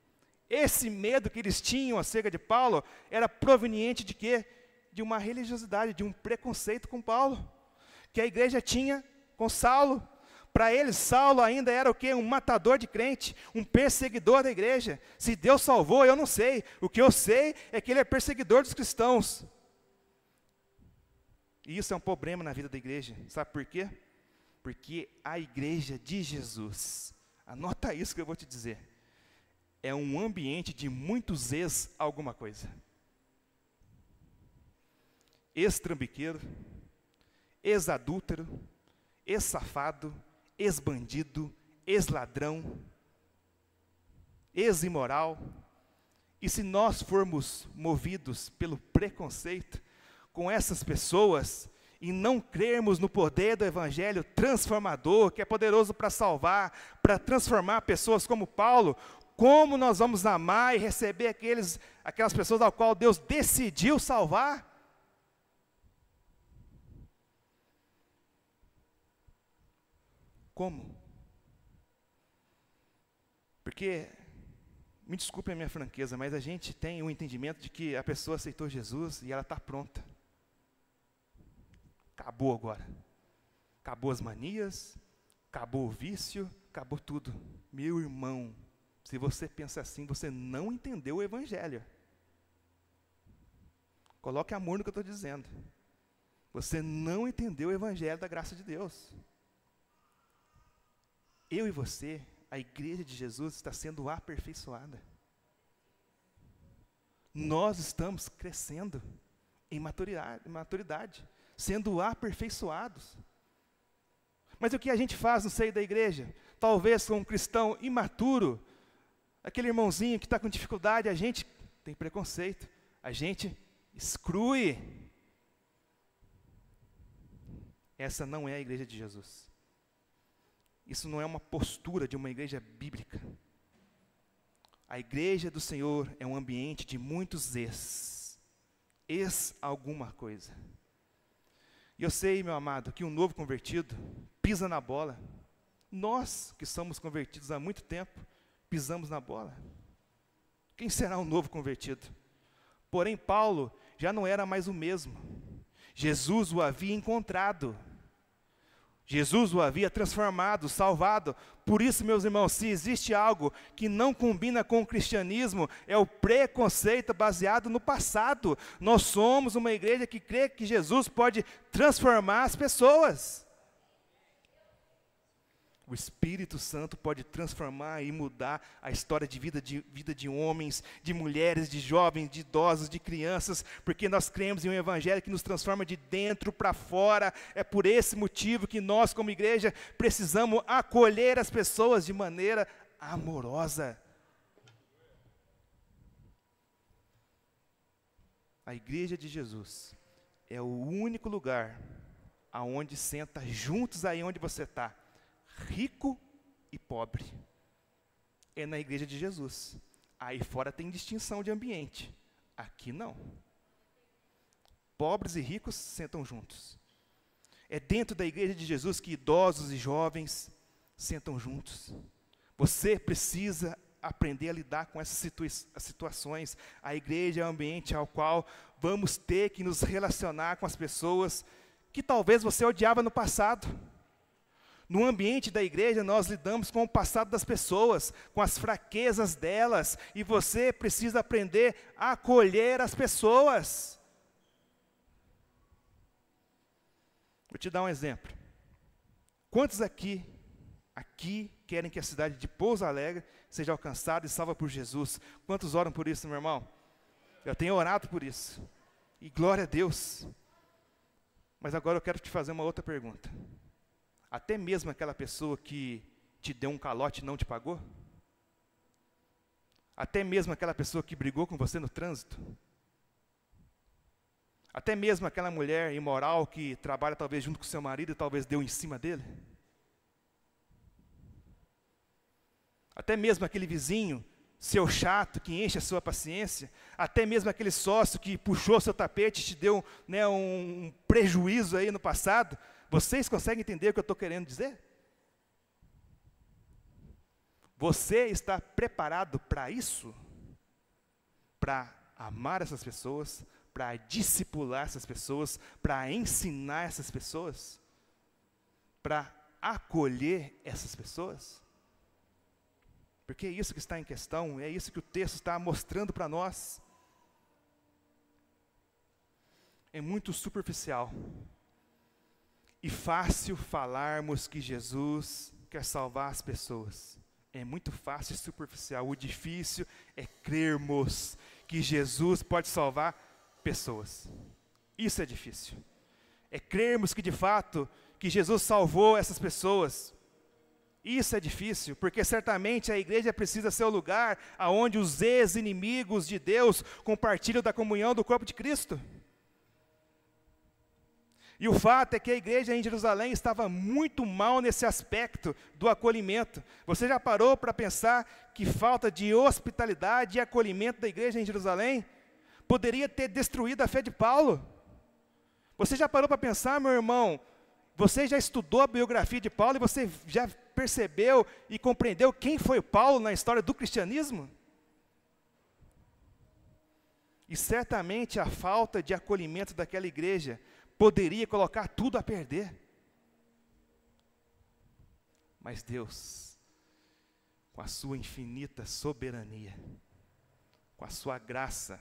Esse medo que eles tinham acerca de Paulo era proveniente de quê? De uma religiosidade, de um preconceito com Paulo, que a igreja tinha com Saulo. Para eles, Saulo ainda era o quê? Um matador de crente, um perseguidor da igreja. Se Deus salvou, eu não sei. O que eu sei é que ele é perseguidor dos cristãos. E isso é um problema na vida da igreja. Sabe por quê? Porque a igreja de Jesus, anota isso que eu vou te dizer, é um ambiente de muitos alguma coisa. Ex-trambiqueiro, ex-adúltero, ex-safado, ex-bandido, ex-ladrão, ex-imoral. E se nós formos movidos pelo preconceito com essas pessoas e não crermos no poder do Evangelho transformador, que é poderoso para salvar, para transformar pessoas como Paulo, como nós vamos amar e receber aquelas pessoas ao qual Deus decidiu salvar? Como? Porque, me desculpe a minha franqueza, mas a gente tem o entendimento de que a pessoa aceitou Jesus e ela está pronta. Acabou agora. Acabou as manias, acabou o vício, acabou tudo. Meu irmão, se você pensa assim, você não entendeu o Evangelho. Coloque amor no que eu estou dizendo. Você não entendeu o Evangelho da graça de Deus. Eu e você, a igreja de Jesus está sendo aperfeiçoada. Nós estamos crescendo em maturidade, sendo aperfeiçoados. Mas o que a gente faz no seio da igreja? Talvez com um cristão imaturo, aquele irmãozinho que está com dificuldade, a gente tem preconceito, a gente exclui. Essa não é a igreja de Jesus. Isso não é uma postura de uma igreja bíblica. A igreja do Senhor é um ambiente de muitos alguma coisa. E eu sei, meu amado, que um novo convertido pisa na bola. Nós, que somos convertidos há muito tempo, pisamos na bola. Quem será um novo convertido? Porém, Paulo já não era mais o mesmo. Jesus o havia encontrado. Jesus o havia transformado, salvado. Por isso, meus irmãos, se existe algo que não combina com o cristianismo, é o preconceito baseado no passado. Nós somos uma igreja que crê que Jesus pode transformar as pessoas. O Espírito Santo pode transformar e mudar a história de vida de homens, de mulheres, de jovens, de idosos, de crianças, porque nós cremos em um evangelho que nos transforma de dentro para fora. É por esse motivo que nós, como igreja, precisamos acolher as pessoas de maneira amorosa. A igreja de Jesus é o único lugar aonde senta juntos aí onde você está, rico e pobre. É na igreja de Jesus. Aí fora tem distinção de ambiente. Aqui não. Pobres e ricos sentam juntos. É dentro da igreja de Jesus que idosos e jovens sentam juntos. Você precisa aprender a lidar com essas situações. A igreja é um ambiente ao qual vamos ter que nos relacionar com as pessoas que talvez você odiava no passado. No ambiente da igreja, nós lidamos com o passado das pessoas, com as fraquezas delas, e você precisa aprender a acolher as pessoas. Vou te dar um exemplo. Quantos aqui querem que a cidade de Pouso Alegre seja alcançada e salva por Jesus? Quantos oram por isso, meu irmão? Eu tenho orado por isso. E glória a Deus. Mas agora eu quero te fazer uma outra pergunta. Até mesmo aquela pessoa que te deu um calote e não te pagou? Até mesmo aquela pessoa que brigou com você no trânsito? Até mesmo aquela mulher imoral que trabalha talvez junto com seu marido e talvez deu em cima dele? Até mesmo aquele vizinho, seu chato, que enche a sua paciência? Até mesmo aquele sócio que puxou seu tapete e te deu, né, um prejuízo aí no passado? Vocês conseguem entender o que eu estou querendo dizer? Você está preparado para isso? Para amar essas pessoas, para discipular essas pessoas, para ensinar essas pessoas, para acolher essas pessoas? Porque é isso que está em questão, é isso que o texto está mostrando para nós. É muito superficial e fácil falarmos que Jesus quer salvar as pessoas. É muito fácil e superficial. O difícil é crermos que Jesus pode salvar pessoas. Isso é difícil. É crermos que de fato, que Jesus salvou essas pessoas. Isso é difícil, porque certamente a igreja precisa ser o lugar onde os ex-inimigos de Deus compartilham da comunhão do corpo de Cristo. E o fato é que a igreja em Jerusalém estava muito mal nesse aspecto do acolhimento. Você já parou para pensar que falta de hospitalidade e acolhimento da igreja em Jerusalém poderia ter destruído a fé de Paulo? Você já parou para pensar, meu irmão, você já estudou a biografia de Paulo e você já percebeu e compreendeu quem foi Paulo na história do cristianismo? E certamente a falta de acolhimento daquela igreja poderia colocar tudo a perder. Mas Deus, com a sua infinita soberania, com a sua graça,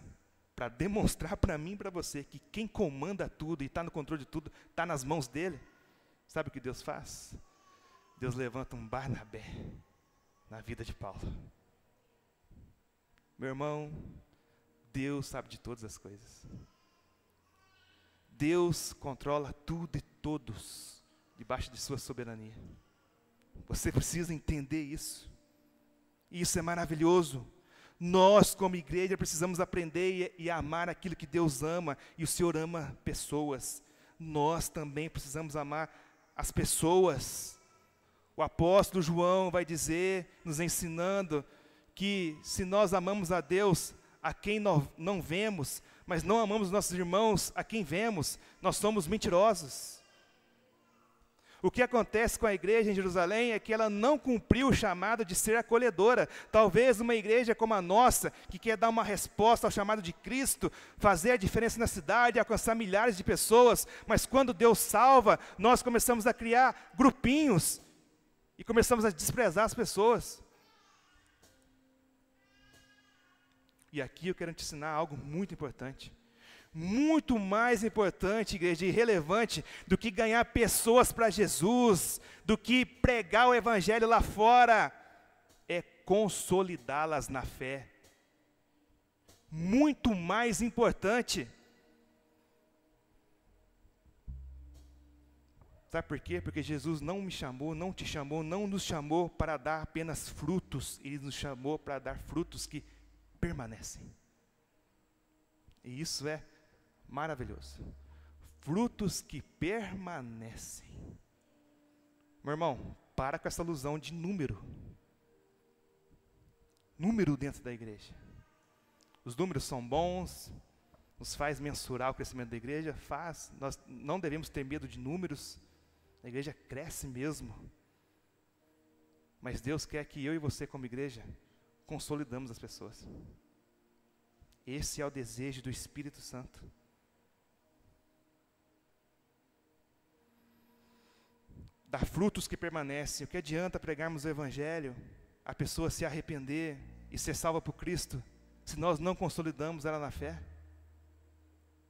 para demonstrar para mim e para você que quem comanda tudo e está no controle de tudo, está nas mãos dele. Sabe o que Deus faz? Deus levanta um Barnabé na vida de Paulo. Meu irmão, Deus sabe de todas as coisas. Deus controla tudo e todos debaixo de sua soberania. Você precisa entender isso. Isso é maravilhoso. Nós, como igreja, precisamos aprender e amar aquilo que Deus ama, e o Senhor ama pessoas. Nós também precisamos amar as pessoas. O apóstolo João vai dizer, nos ensinando, que se nós amamos a Deus, a quem não vemos, mas não amamos nossos irmãos, a quem vemos, nós somos mentirosos. O que acontece com a igreja em Jerusalém é que ela não cumpriu o chamado de ser acolhedora. Talvez uma igreja como a nossa, que quer dar uma resposta ao chamado de Cristo, fazer a diferença na cidade, alcançar milhares de pessoas, mas quando Deus salva, nós começamos a criar grupinhos e começamos a desprezar as pessoas. E aqui eu quero te ensinar algo muito importante. Muito mais importante, igreja, e relevante do que ganhar pessoas para Jesus, do que pregar o evangelho lá fora, é consolidá-las na fé. Muito mais importante. Sabe por quê? Porque Jesus não me chamou, não te chamou, não nos chamou para dar apenas frutos, Ele nos chamou para dar frutos que permanecem. E isso é maravilhoso. Frutos que permanecem. Meu irmão, para com essa ilusão de número. Número dentro da igreja. Os números são bons, nos faz mensurar o crescimento da igreja, faz. Nós não devemos ter medo de números. A igreja cresce mesmo. Mas Deus quer que eu e você, como igreja, consolidamos as pessoas. Esse é o desejo do Espírito Santo. Dar frutos que permanecem. O que adianta pregarmos o Evangelho, a pessoa se arrepender e ser salva por Cristo, se nós não consolidamos ela na fé?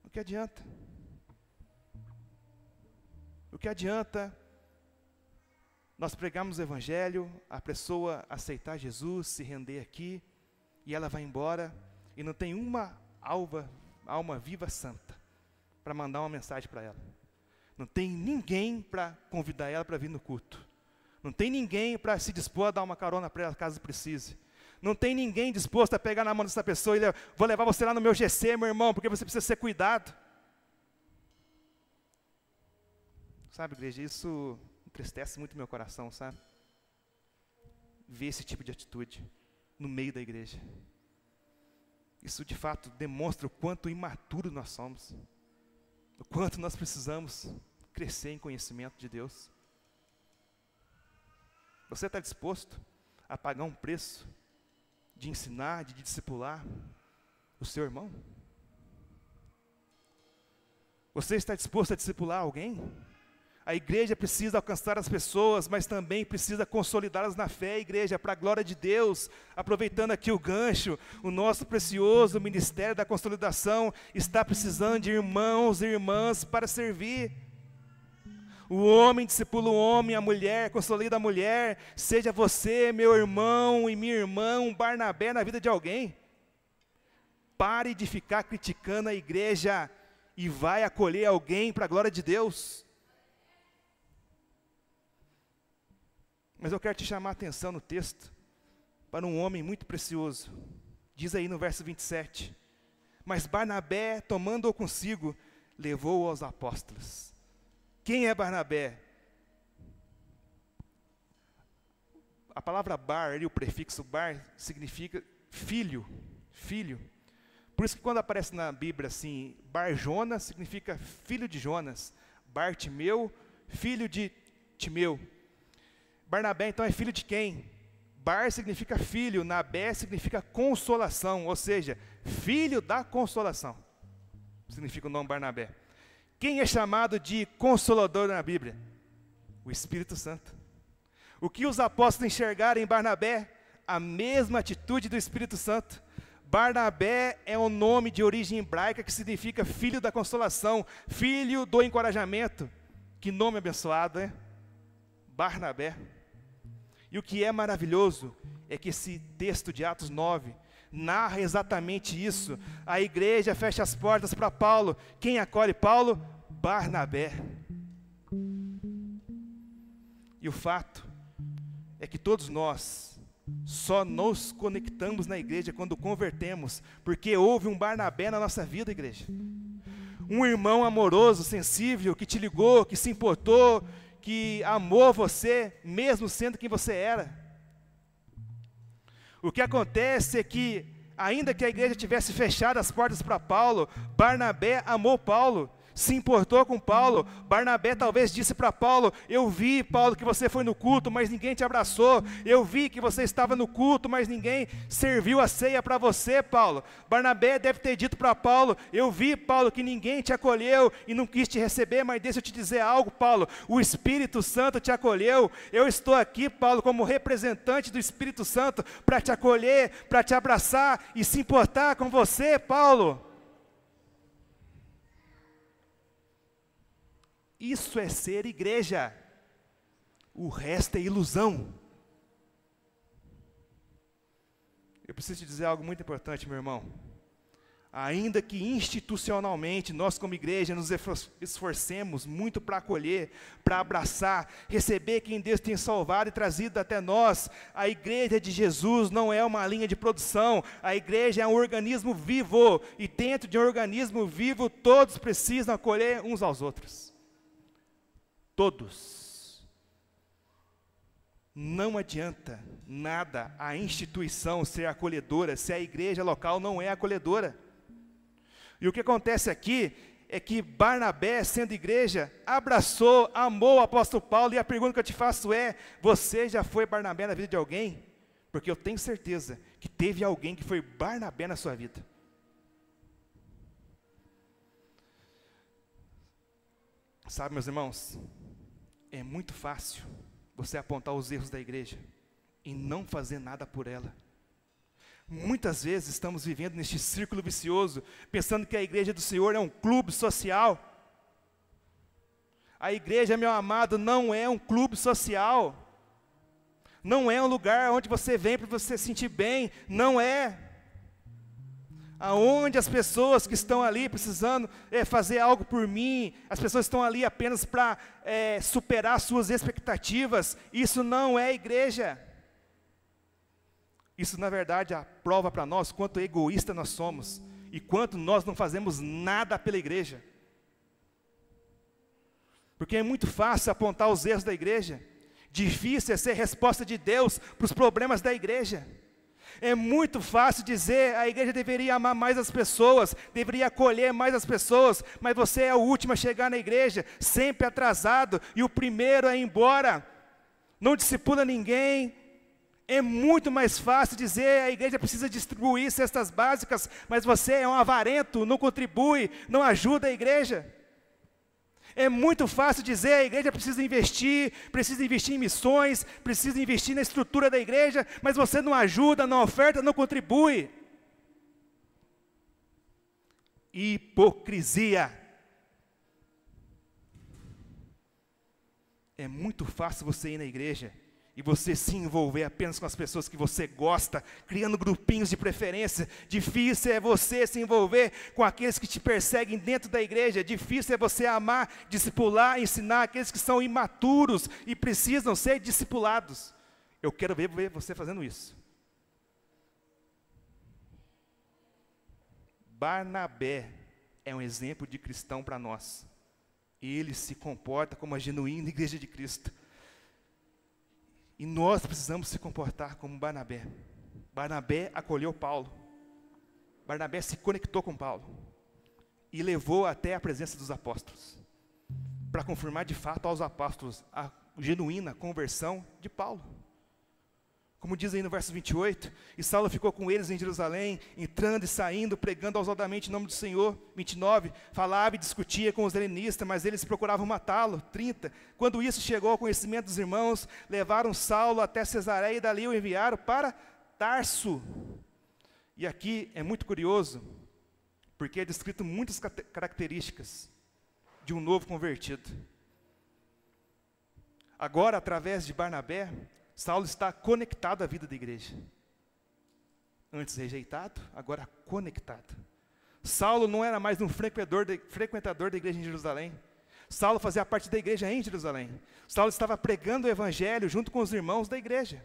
O que adianta? O que adianta nós pregarmos o Evangelho, a pessoa aceitar Jesus, se render aqui, e ela vai embora, e não tem uma alma viva santa para mandar uma mensagem para ela? Não tem ninguém para convidar ela para vir no culto. Não tem ninguém para se dispor a dar uma carona para ela, caso precise. Não tem ninguém disposto a pegar na mão dessa pessoa e vou levar você lá no meu GC, meu irmão, porque você precisa ser cuidado. Sabe, igreja, isso entristece muito meu coração, sabe? Ver esse tipo de atitude no meio da igreja. Isso, de fato, demonstra o quanto imaturo nós somos. O quanto nós precisamos crescer em conhecimento de Deus. Você está disposto a pagar um preço de ensinar, de discipular o seu irmão? Você está disposto a discipular alguém? A igreja precisa alcançar as pessoas, mas também precisa consolidá-las na fé, igreja, para a glória de Deus. Aproveitando aqui o gancho, o nosso precioso ministério da consolidação está precisando de irmãos e irmãs para servir. O homem discipula o homem, a mulher consolida a mulher. Seja você, meu irmão e minha irmã, um Barnabé na vida de alguém. Pare de ficar criticando a igreja e vai acolher alguém para a glória de Deus. Mas eu quero te chamar a atenção no texto para um homem muito precioso. Diz aí no verso 27. Mas Barnabé, tomando-o consigo, levou-o aos apóstolos. Quem é Barnabé? A palavra bar, ali, o prefixo bar, significa filho. Filho. Por isso que quando aparece na Bíblia assim, Bar Jonas, significa filho de Jonas. Bartimeu, filho de Timeu. Barnabé, então, é filho de quem? Bar significa filho, Nabé significa consolação, ou seja, filho da consolação. Significa o nome Barnabé. Quem é chamado de consolador na Bíblia? O Espírito Santo. O que os apóstolos enxergaram em Barnabé? A mesma atitude do Espírito Santo. Barnabé é um nome de origem hebraica que significa filho da consolação, filho do encorajamento. Que nome abençoado, é? Barnabé. E o que é maravilhoso é que esse texto de Atos 9 narra exatamente isso. A igreja fecha as portas para Paulo. Quem acolhe Paulo? Barnabé. E o fato é que todos nós só nos conectamos na igreja quando convertemos, porque houve um Barnabé na nossa vida, igreja. Um irmão amoroso, sensível, que te ligou, que se importou, que amou você, mesmo sendo quem você era. O que acontece é que, ainda que a igreja tivesse fechado as portas para Paulo, Barnabé amou Paulo, se importou com Paulo. Barnabé talvez disse para Paulo: eu vi, Paulo, que você foi no culto, mas ninguém te abraçou. Eu vi que você estava no culto, mas ninguém serviu a ceia para você, Paulo. Barnabé deve ter dito para Paulo: eu vi, Paulo, que ninguém te acolheu e não quis te receber, mas deixa eu te dizer algo, Paulo, o Espírito Santo te acolheu. Eu estou aqui, Paulo, como representante do Espírito Santo, para te acolher, para te abraçar e se importar com você, Paulo. Isso é ser igreja. O resto é ilusão. Eu preciso te dizer algo muito importante, meu irmão. Ainda que institucionalmente nós como igreja nos esforcemos muito para acolher, para abraçar, receber quem Deus tem salvado e trazido até nós, a igreja de Jesus não é uma linha de produção. A igreja é um organismo vivo, e dentro de um organismo vivo todos precisam acolher uns aos outros. Todos. Não adianta nada a instituição ser acolhedora se a igreja local não é acolhedora. E o que acontece aqui é que Barnabé, sendo igreja, abraçou, amou o apóstolo Paulo. E a pergunta que eu te faço é: você já foi Barnabé na vida de alguém? Porque eu tenho certeza que teve alguém que foi Barnabé na sua vida. Sabe, meus irmãos, é muito fácil você apontar os erros da igreja e não fazer nada por ela. Muitas vezes estamos vivendo neste círculo vicioso, pensando que a igreja do Senhor é um clube social. A igreja, meu amado, não é um clube social. Não é um lugar onde você vem para você se sentir bem. Não é. Aonde as pessoas que estão ali precisando fazer algo por mim, as pessoas estão ali apenas para superar suas expectativas. Isso não é igreja. Isso, na verdade, prova para nós quanto egoísta nós somos e quanto nós não fazemos nada pela igreja. Porque é muito fácil apontar os erros da igreja, difícil é ser resposta de Deus para os problemas da igreja. É muito fácil dizer: a igreja deveria amar mais as pessoas, deveria acolher mais as pessoas, mas você é o último a chegar na igreja, sempre atrasado, e o primeiro a ir embora, não discipula ninguém. É muito mais fácil dizer: a igreja precisa distribuir cestas básicas, mas você é um avarento, não contribui, não ajuda a igreja. É muito fácil dizer: a igreja precisa investir em missões, precisa investir na estrutura da igreja, mas você não ajuda, não oferta, não contribui. Hipocrisia. É muito fácil você ir na igreja e você se envolver apenas com as pessoas que você gosta, criando grupinhos de preferência. Difícil é você se envolver com aqueles que te perseguem dentro da igreja. Difícil é você amar, discipular, ensinar aqueles que são imaturos e precisam ser discipulados. Eu quero ver você fazendo isso. Barnabé é um exemplo de cristão para nós. Ele se comporta como a genuína igreja de Cristo. E nós precisamos se comportar como Barnabé. Barnabé acolheu Paulo. Barnabé se conectou com Paulo e levou até a presença dos apóstolos, para confirmar de fato aos apóstolos a genuína conversão de Paulo. Como diz aí no verso 28, e Saulo ficou com eles em Jerusalém, entrando e saindo, pregando ousadamente em nome do Senhor. 29, falava e discutia com os helenistas, mas eles procuravam matá-lo. 30, quando isso chegou ao conhecimento dos irmãos, levaram Saulo até Cesareia e dali o enviaram para Tarso. E aqui é muito curioso, porque é descrito muitas características de um novo convertido. Agora, através de Barnabé, Saulo está conectado à vida da igreja. Antes rejeitado, agora conectado. Saulo não era mais um frequentador da igreja em Jerusalém. Saulo fazia parte da igreja em Jerusalém. Saulo estava pregando o evangelho junto com os irmãos da igreja.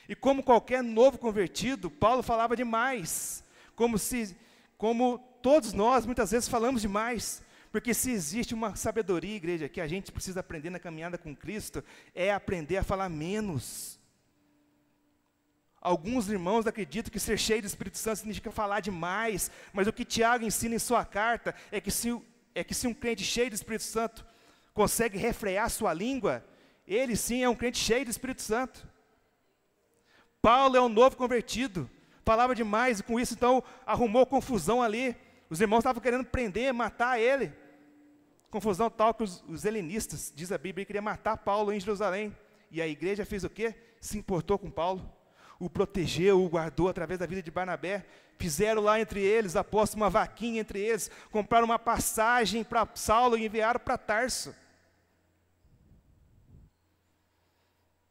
E como qualquer novo convertido, Paulo falava demais. Como todos nós muitas vezes falamos demais. Porque se existe uma sabedoria, igreja, que a gente precisa aprender na caminhada com Cristo, é aprender a falar menos. Alguns irmãos acreditam que ser cheio do Espírito Santo significa falar demais, mas o que Tiago ensina em sua carta é que se um crente cheio do Espírito Santo consegue refrear sua língua, ele sim é um crente cheio do Espírito Santo. Paulo é um novo convertido, falava demais e com isso então arrumou confusão ali. Os irmãos estavam querendo prender, matar ele. Confusão tal que os helenistas, diz a Bíblia, queriam matar Paulo em Jerusalém. E a igreja fez o quê? Se importou com Paulo. O protegeu, o guardou através da vida de Barnabé. Fizeram lá entre eles, após uma vaquinha entre eles, compraram uma passagem para Saulo e enviaram para Tarso.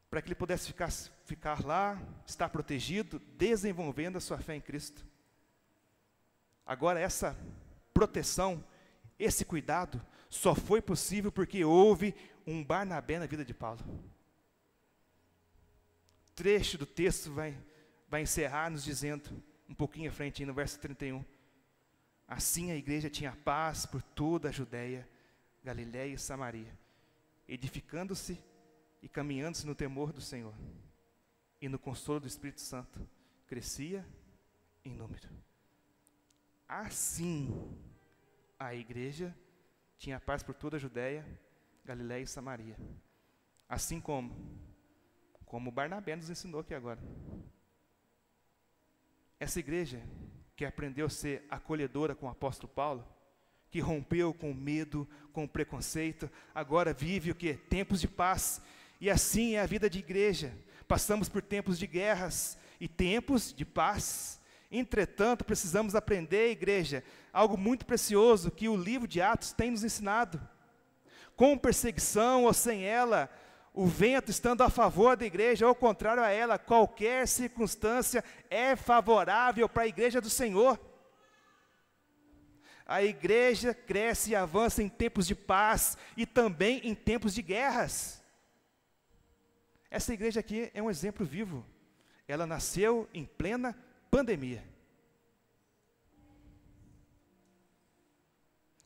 Para que ele pudesse ficar lá, estar protegido, desenvolvendo a sua fé em Cristo. Agora essa proteção, esse cuidado, só foi possível porque houve um Barnabé na vida de Paulo. O trecho do texto vai encerrar nos dizendo, um pouquinho à frente, no verso 31. Assim a igreja tinha paz por toda a Judéia, Galiléia e Samaria, edificando-se e caminhando-se no temor do Senhor. E no consolo do Espírito Santo, crescia em número. Assim, a igreja tinha paz por toda a Judéia, Galiléia e Samaria. Assim como Barnabé nos ensinou aqui agora. Essa igreja que aprendeu a ser acolhedora com o apóstolo Paulo, que rompeu com o medo, com o preconceito, agora vive o quê? Tempos de paz. E assim é a vida de igreja. Passamos por tempos de guerras e tempos de paz. Entretanto, precisamos aprender, igreja, algo muito precioso que o livro de Atos tem nos ensinado. Com perseguição ou sem ela, o vento estando a favor da igreja, ou ao contrário a ela, qualquer circunstância é favorável para a igreja do Senhor. A igreja cresce e avança em tempos de paz e também em tempos de guerras. Essa igreja aqui é um exemplo vivo. Ela nasceu em plena pandemia.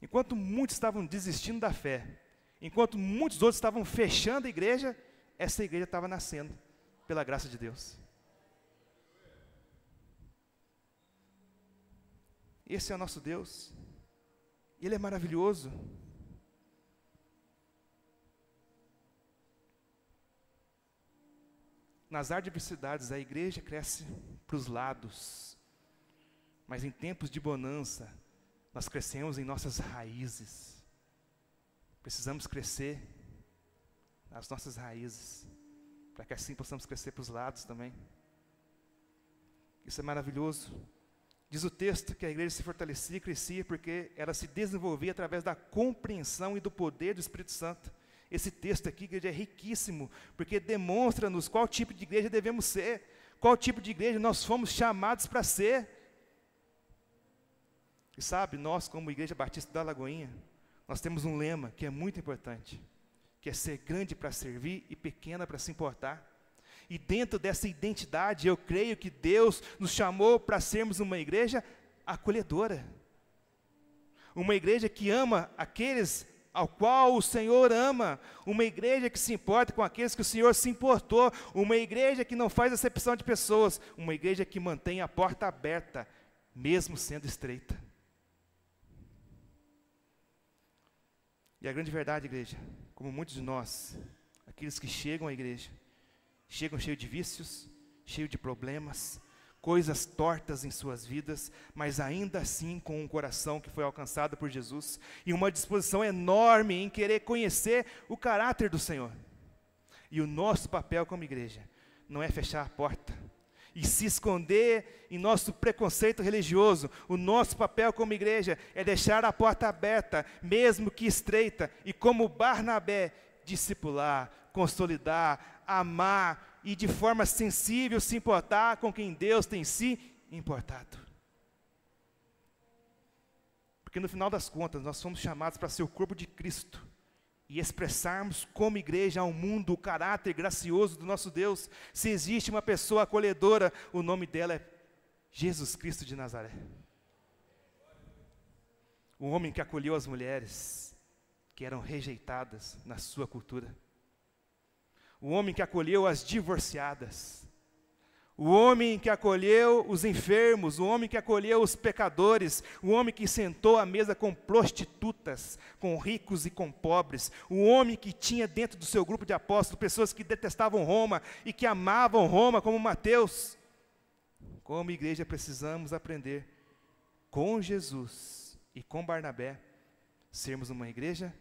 Enquanto muitos estavam desistindo da fé, enquanto muitos outros estavam fechando a igreja, essa igreja estava nascendo, pela graça de Deus. Esse é o nosso Deus. Ele é maravilhoso. Nas adversidades, a igreja cresce para os lados, mas em tempos de bonança, nós crescemos em nossas raízes. Precisamos crescer nas nossas raízes, para que assim possamos crescer para os lados também. Isso é maravilhoso. Diz o texto que a igreja se fortalecia e crescia porque ela se desenvolvia através da compreensão e do poder do Espírito Santo. Esse texto aqui, igreja, é riquíssimo, porque demonstra-nos qual tipo de igreja devemos ser, qual tipo de igreja nós fomos chamados para ser. E sabe, nós como Igreja Batista da Lagoinha, nós temos um lema que é muito importante, que é ser grande para servir e pequena para se importar. E dentro dessa identidade, eu creio que Deus nos chamou para sermos uma igreja acolhedora. Uma igreja que ama aqueles ao qual o Senhor ama, uma igreja que se importa com aqueles que o Senhor se importou, uma igreja que não faz acepção de pessoas, uma igreja que mantém a porta aberta, mesmo sendo estreita. E a grande verdade, igreja, como muitos de nós, aqueles que chegam à igreja, chegam cheios de vícios, cheio de problemas, coisas tortas em suas vidas, mas ainda assim com um coração que foi alcançado por Jesus e uma disposição enorme em querer conhecer o caráter do Senhor. E o nosso papel como igreja não é fechar a porta e se esconder em nosso preconceito religioso. O nosso papel como igreja é deixar a porta aberta, mesmo que estreita, e como Barnabé, discipular, consolidar, amar e de forma sensível se importar com quem Deus tem se importado. Porque no final das contas nós somos chamados para ser o corpo de Cristo e expressarmos como igreja ao mundo o caráter gracioso do nosso Deus. Se existe uma pessoa acolhedora, o nome dela é Jesus Cristo de Nazaré. O homem que acolheu as mulheres que eram rejeitadas na sua cultura. O homem que acolheu as divorciadas. O homem que acolheu os enfermos, o homem que acolheu os pecadores, o homem que sentou à mesa com prostitutas, com ricos e com pobres, o homem que tinha dentro do seu grupo de apóstolos pessoas que detestavam Roma e que amavam Roma, como Mateus. Como igreja precisamos aprender com Jesus e com Barnabé, sermos uma igreja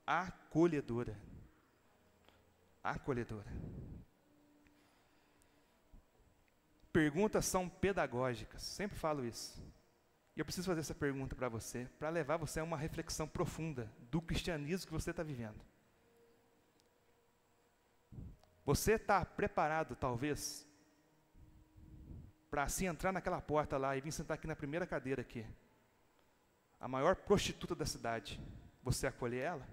acolhedora. Acolhedora. Perguntas são pedagógicas, sempre falo isso. E eu preciso fazer essa pergunta para você, para levar você a uma reflexão profunda do cristianismo que você está vivendo. Você está preparado, talvez, para assim entrar naquela porta lá e vir sentar aqui na primeira cadeira aqui, a maior prostituta da cidade, você acolher ela?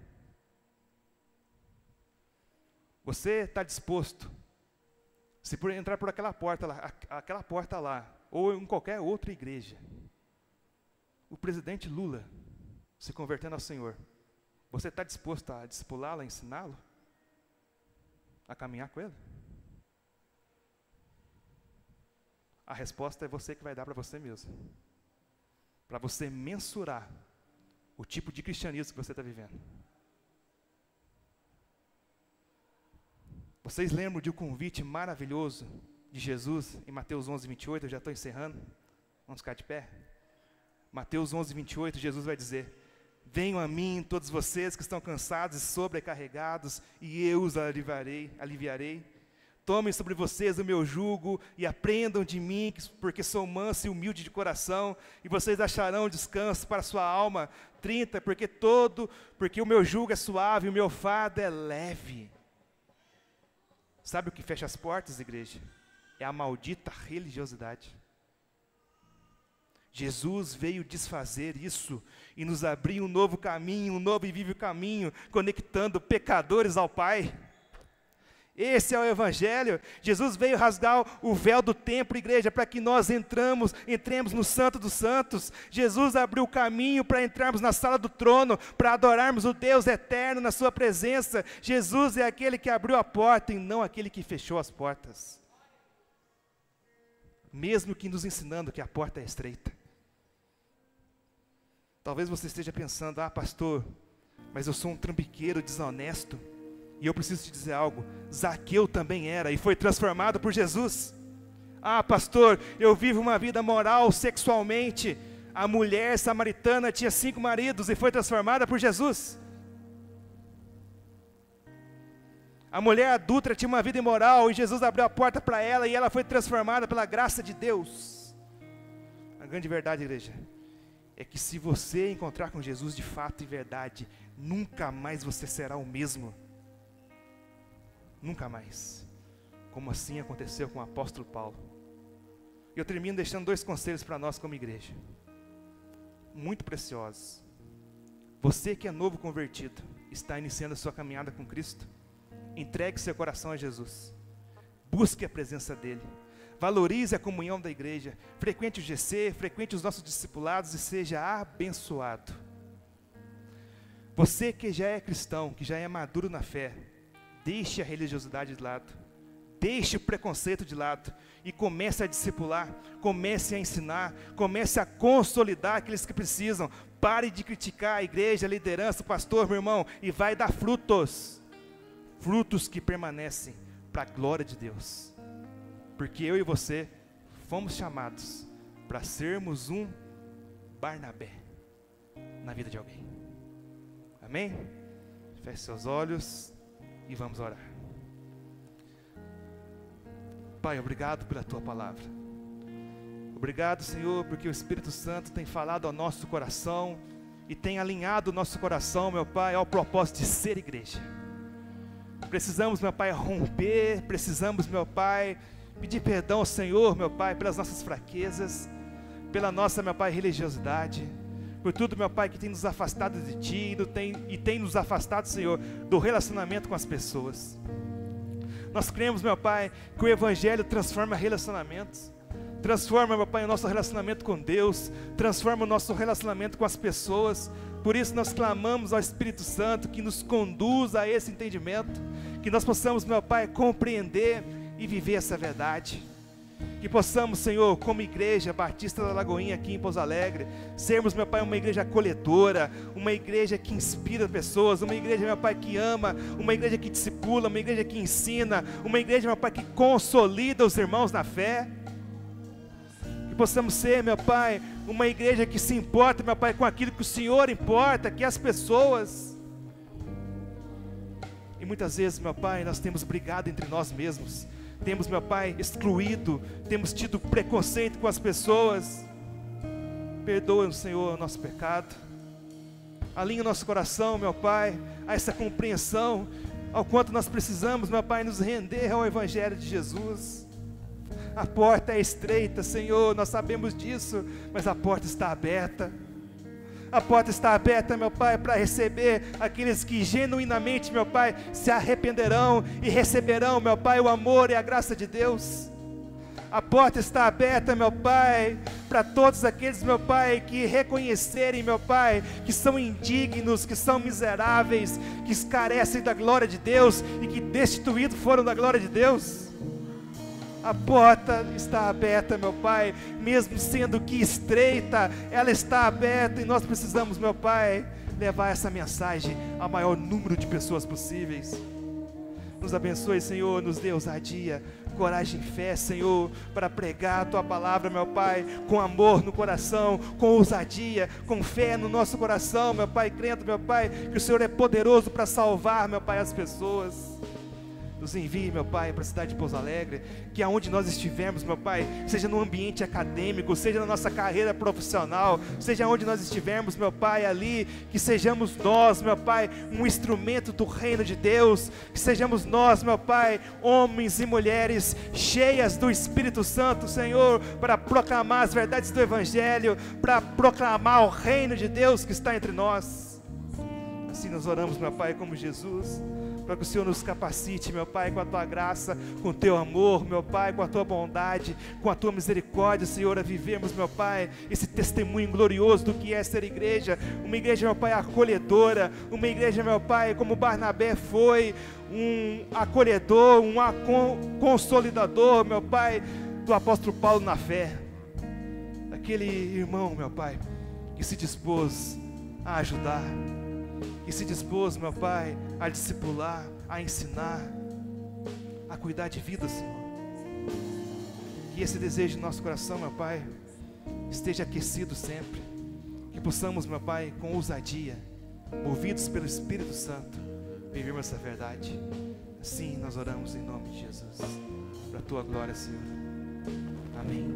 Você está disposto, se por entrar por aquela porta lá, ou em qualquer outra igreja, o presidente Lula se convertendo ao Senhor, você está disposto a discipulá-lo, a ensiná-lo? A caminhar com ele? A resposta é você que vai dar para você mesmo. Para você mensurar o tipo de cristianismo que você está vivendo. Vocês lembram de um convite maravilhoso de Jesus em Mateus 11, 28? Eu já estou encerrando. Vamos ficar de pé? Mateus 11, 28, Jesus vai dizer: venham a mim todos vocês que estão cansados e sobrecarregados, e eu os aliviarei. Tomem sobre vocês o meu jugo e aprendam de mim, porque sou manso e humilde de coração, e vocês acharão descanso para a sua alma. 30, porque o meu jugo é suave e o meu fardo é leve. Sabe o que fecha as portas, igreja? É a maldita religiosidade. Jesus veio desfazer isso e nos abrir um novo caminho, um novo e vivo caminho, conectando pecadores ao Pai. Esse é o Evangelho. Jesus veio rasgar o véu do templo, igreja, para que nós entremos no Santo dos Santos. Jesus abriu o caminho para entrarmos na sala do trono, para adorarmos o Deus eterno na sua presença. Jesus é aquele que abriu a porta e não aquele que fechou as portas. Mesmo que nos ensinando que a porta é estreita. Talvez você esteja pensando: ah, pastor, mas eu sou um trambiqueiro desonesto. E eu preciso te dizer algo: Zaqueu também era e foi transformado por Jesus. Ah, pastor, eu vivo uma vida moral sexualmente. A mulher samaritana tinha 5 maridos e foi transformada por Jesus. A mulher adúltera tinha uma vida imoral e Jesus abriu a porta para ela e ela foi transformada pela graça de Deus. A grande verdade, igreja, é que se você encontrar com Jesus de fato e verdade, nunca mais você será o mesmo. Nunca mais. Como assim aconteceu com o apóstolo Paulo. E eu termino deixando 2 conselhos para nós como igreja. Muito preciosos. Você que é novo convertido, está iniciando a sua caminhada com Cristo, entregue seu coração a Jesus. Busque a presença dEle. Valorize a comunhão da igreja. Frequente o GC, frequente os nossos discipulados e seja abençoado. Você que já é cristão, que já é maduro na fé, deixe a religiosidade de lado, deixe o preconceito de lado e comece a discipular, comece a ensinar, comece a consolidar aqueles que precisam. Pare de criticar a igreja, a liderança, o pastor, meu irmão, e vai dar frutos, frutos que permanecem para a glória de Deus. porque eu e você fomos chamados para sermos um Barnabé na vida de alguém. Amém? Feche seus olhos e vamos orar. Pai, obrigado pela Tua palavra. Obrigado, Senhor, porque o Espírito Santo tem falado ao nosso coração e tem alinhado o nosso coração, meu Pai, ao propósito de ser igreja. Precisamos, meu Pai, romper, precisamos, meu Pai, pedir perdão ao Senhor, meu Pai, pelas nossas fraquezas, pela nossa, meu Pai, religiosidade, por tudo, meu Pai, que tem nos afastado de Ti e tem nos afastado, Senhor, do relacionamento com as pessoas. Nós cremos, meu Pai, que o Evangelho transforma relacionamentos, transforma, meu Pai, o nosso relacionamento com Deus, transforma o nosso relacionamento com as pessoas. Por isso nós clamamos ao Espírito Santo que nos conduza a esse entendimento, que nós possamos, meu Pai, compreender e viver essa verdade. Que possamos, Senhor, como igreja Batista da Lagoinha aqui em Pouso Alegre, sermos, meu Pai, uma igreja acolhedora, uma igreja que inspira pessoas, uma igreja, meu Pai, que ama, uma igreja que discipula, uma igreja que ensina, uma igreja, meu Pai, que consolida os irmãos na fé. Que possamos ser, meu Pai, uma igreja que se importa, meu Pai, com aquilo que o Senhor importa, que as pessoas. E muitas vezes, meu Pai, nós temos brigado entre nós mesmos, temos, meu Pai, excluído, temos tido preconceito com as pessoas. Perdoa-nos, Senhor, o nosso pecado. Alinha o nosso coração, meu Pai, a essa compreensão, ao quanto nós precisamos, meu Pai, nos render ao Evangelho de Jesus. A porta é estreita, Senhor, nós sabemos disso, mas a porta está aberta. A porta está aberta, meu Pai, para receber aqueles que genuinamente, meu Pai, se arrependerão e receberão, meu Pai, o amor e a graça de Deus. A porta está aberta, meu Pai, para todos aqueles, meu Pai, que reconhecerem, meu Pai, que são indignos, que são miseráveis, que carecem da glória de Deus e que destituídos foram da glória de Deus. A porta está aberta, meu Pai, mesmo sendo que estreita, ela está aberta e nós precisamos, meu Pai, levar essa mensagem ao maior número de pessoas possíveis. Nos abençoe, Senhor, nos dê ousadia, coragem e fé, Senhor, para pregar a Tua palavra, meu Pai, com amor no coração, com ousadia, com fé no nosso coração, meu Pai, crendo, meu Pai, que o Senhor é poderoso para salvar, meu Pai, as pessoas. Nos envie, meu Pai, para a cidade de Pouso Alegre, que aonde nós estivermos, meu Pai, seja no ambiente acadêmico, seja na nossa carreira profissional, seja onde nós estivermos, meu Pai, ali, que sejamos nós, meu Pai, um instrumento do reino de Deus, que sejamos nós, meu Pai, homens e mulheres cheias do Espírito Santo, Senhor, para proclamar as verdades do Evangelho, para proclamar o reino de Deus que está entre nós. Assim nós oramos, meu Pai, como Jesus, para que o Senhor nos capacite, meu Pai, com a Tua graça, com o Teu amor, meu Pai, com a Tua bondade, com a Tua misericórdia, Senhor, a vivermos, meu Pai, esse testemunho glorioso do que é ser igreja, uma igreja, meu Pai, acolhedora, uma igreja, meu Pai, como Barnabé foi, um acolhedor, um consolidador, meu Pai, do apóstolo Paulo na fé, aquele irmão, meu Pai, que se dispôs a ajudar, que se dispôs, meu Pai, a discipular, a ensinar, a cuidar de vida, Senhor. Que esse desejo do nosso coração, meu Pai, esteja aquecido sempre. Que possamos, meu Pai, com ousadia, movidos pelo Espírito Santo, vivermos essa verdade. Assim nós oramos em nome de Jesus. Para a Tua glória, Senhor. Amém.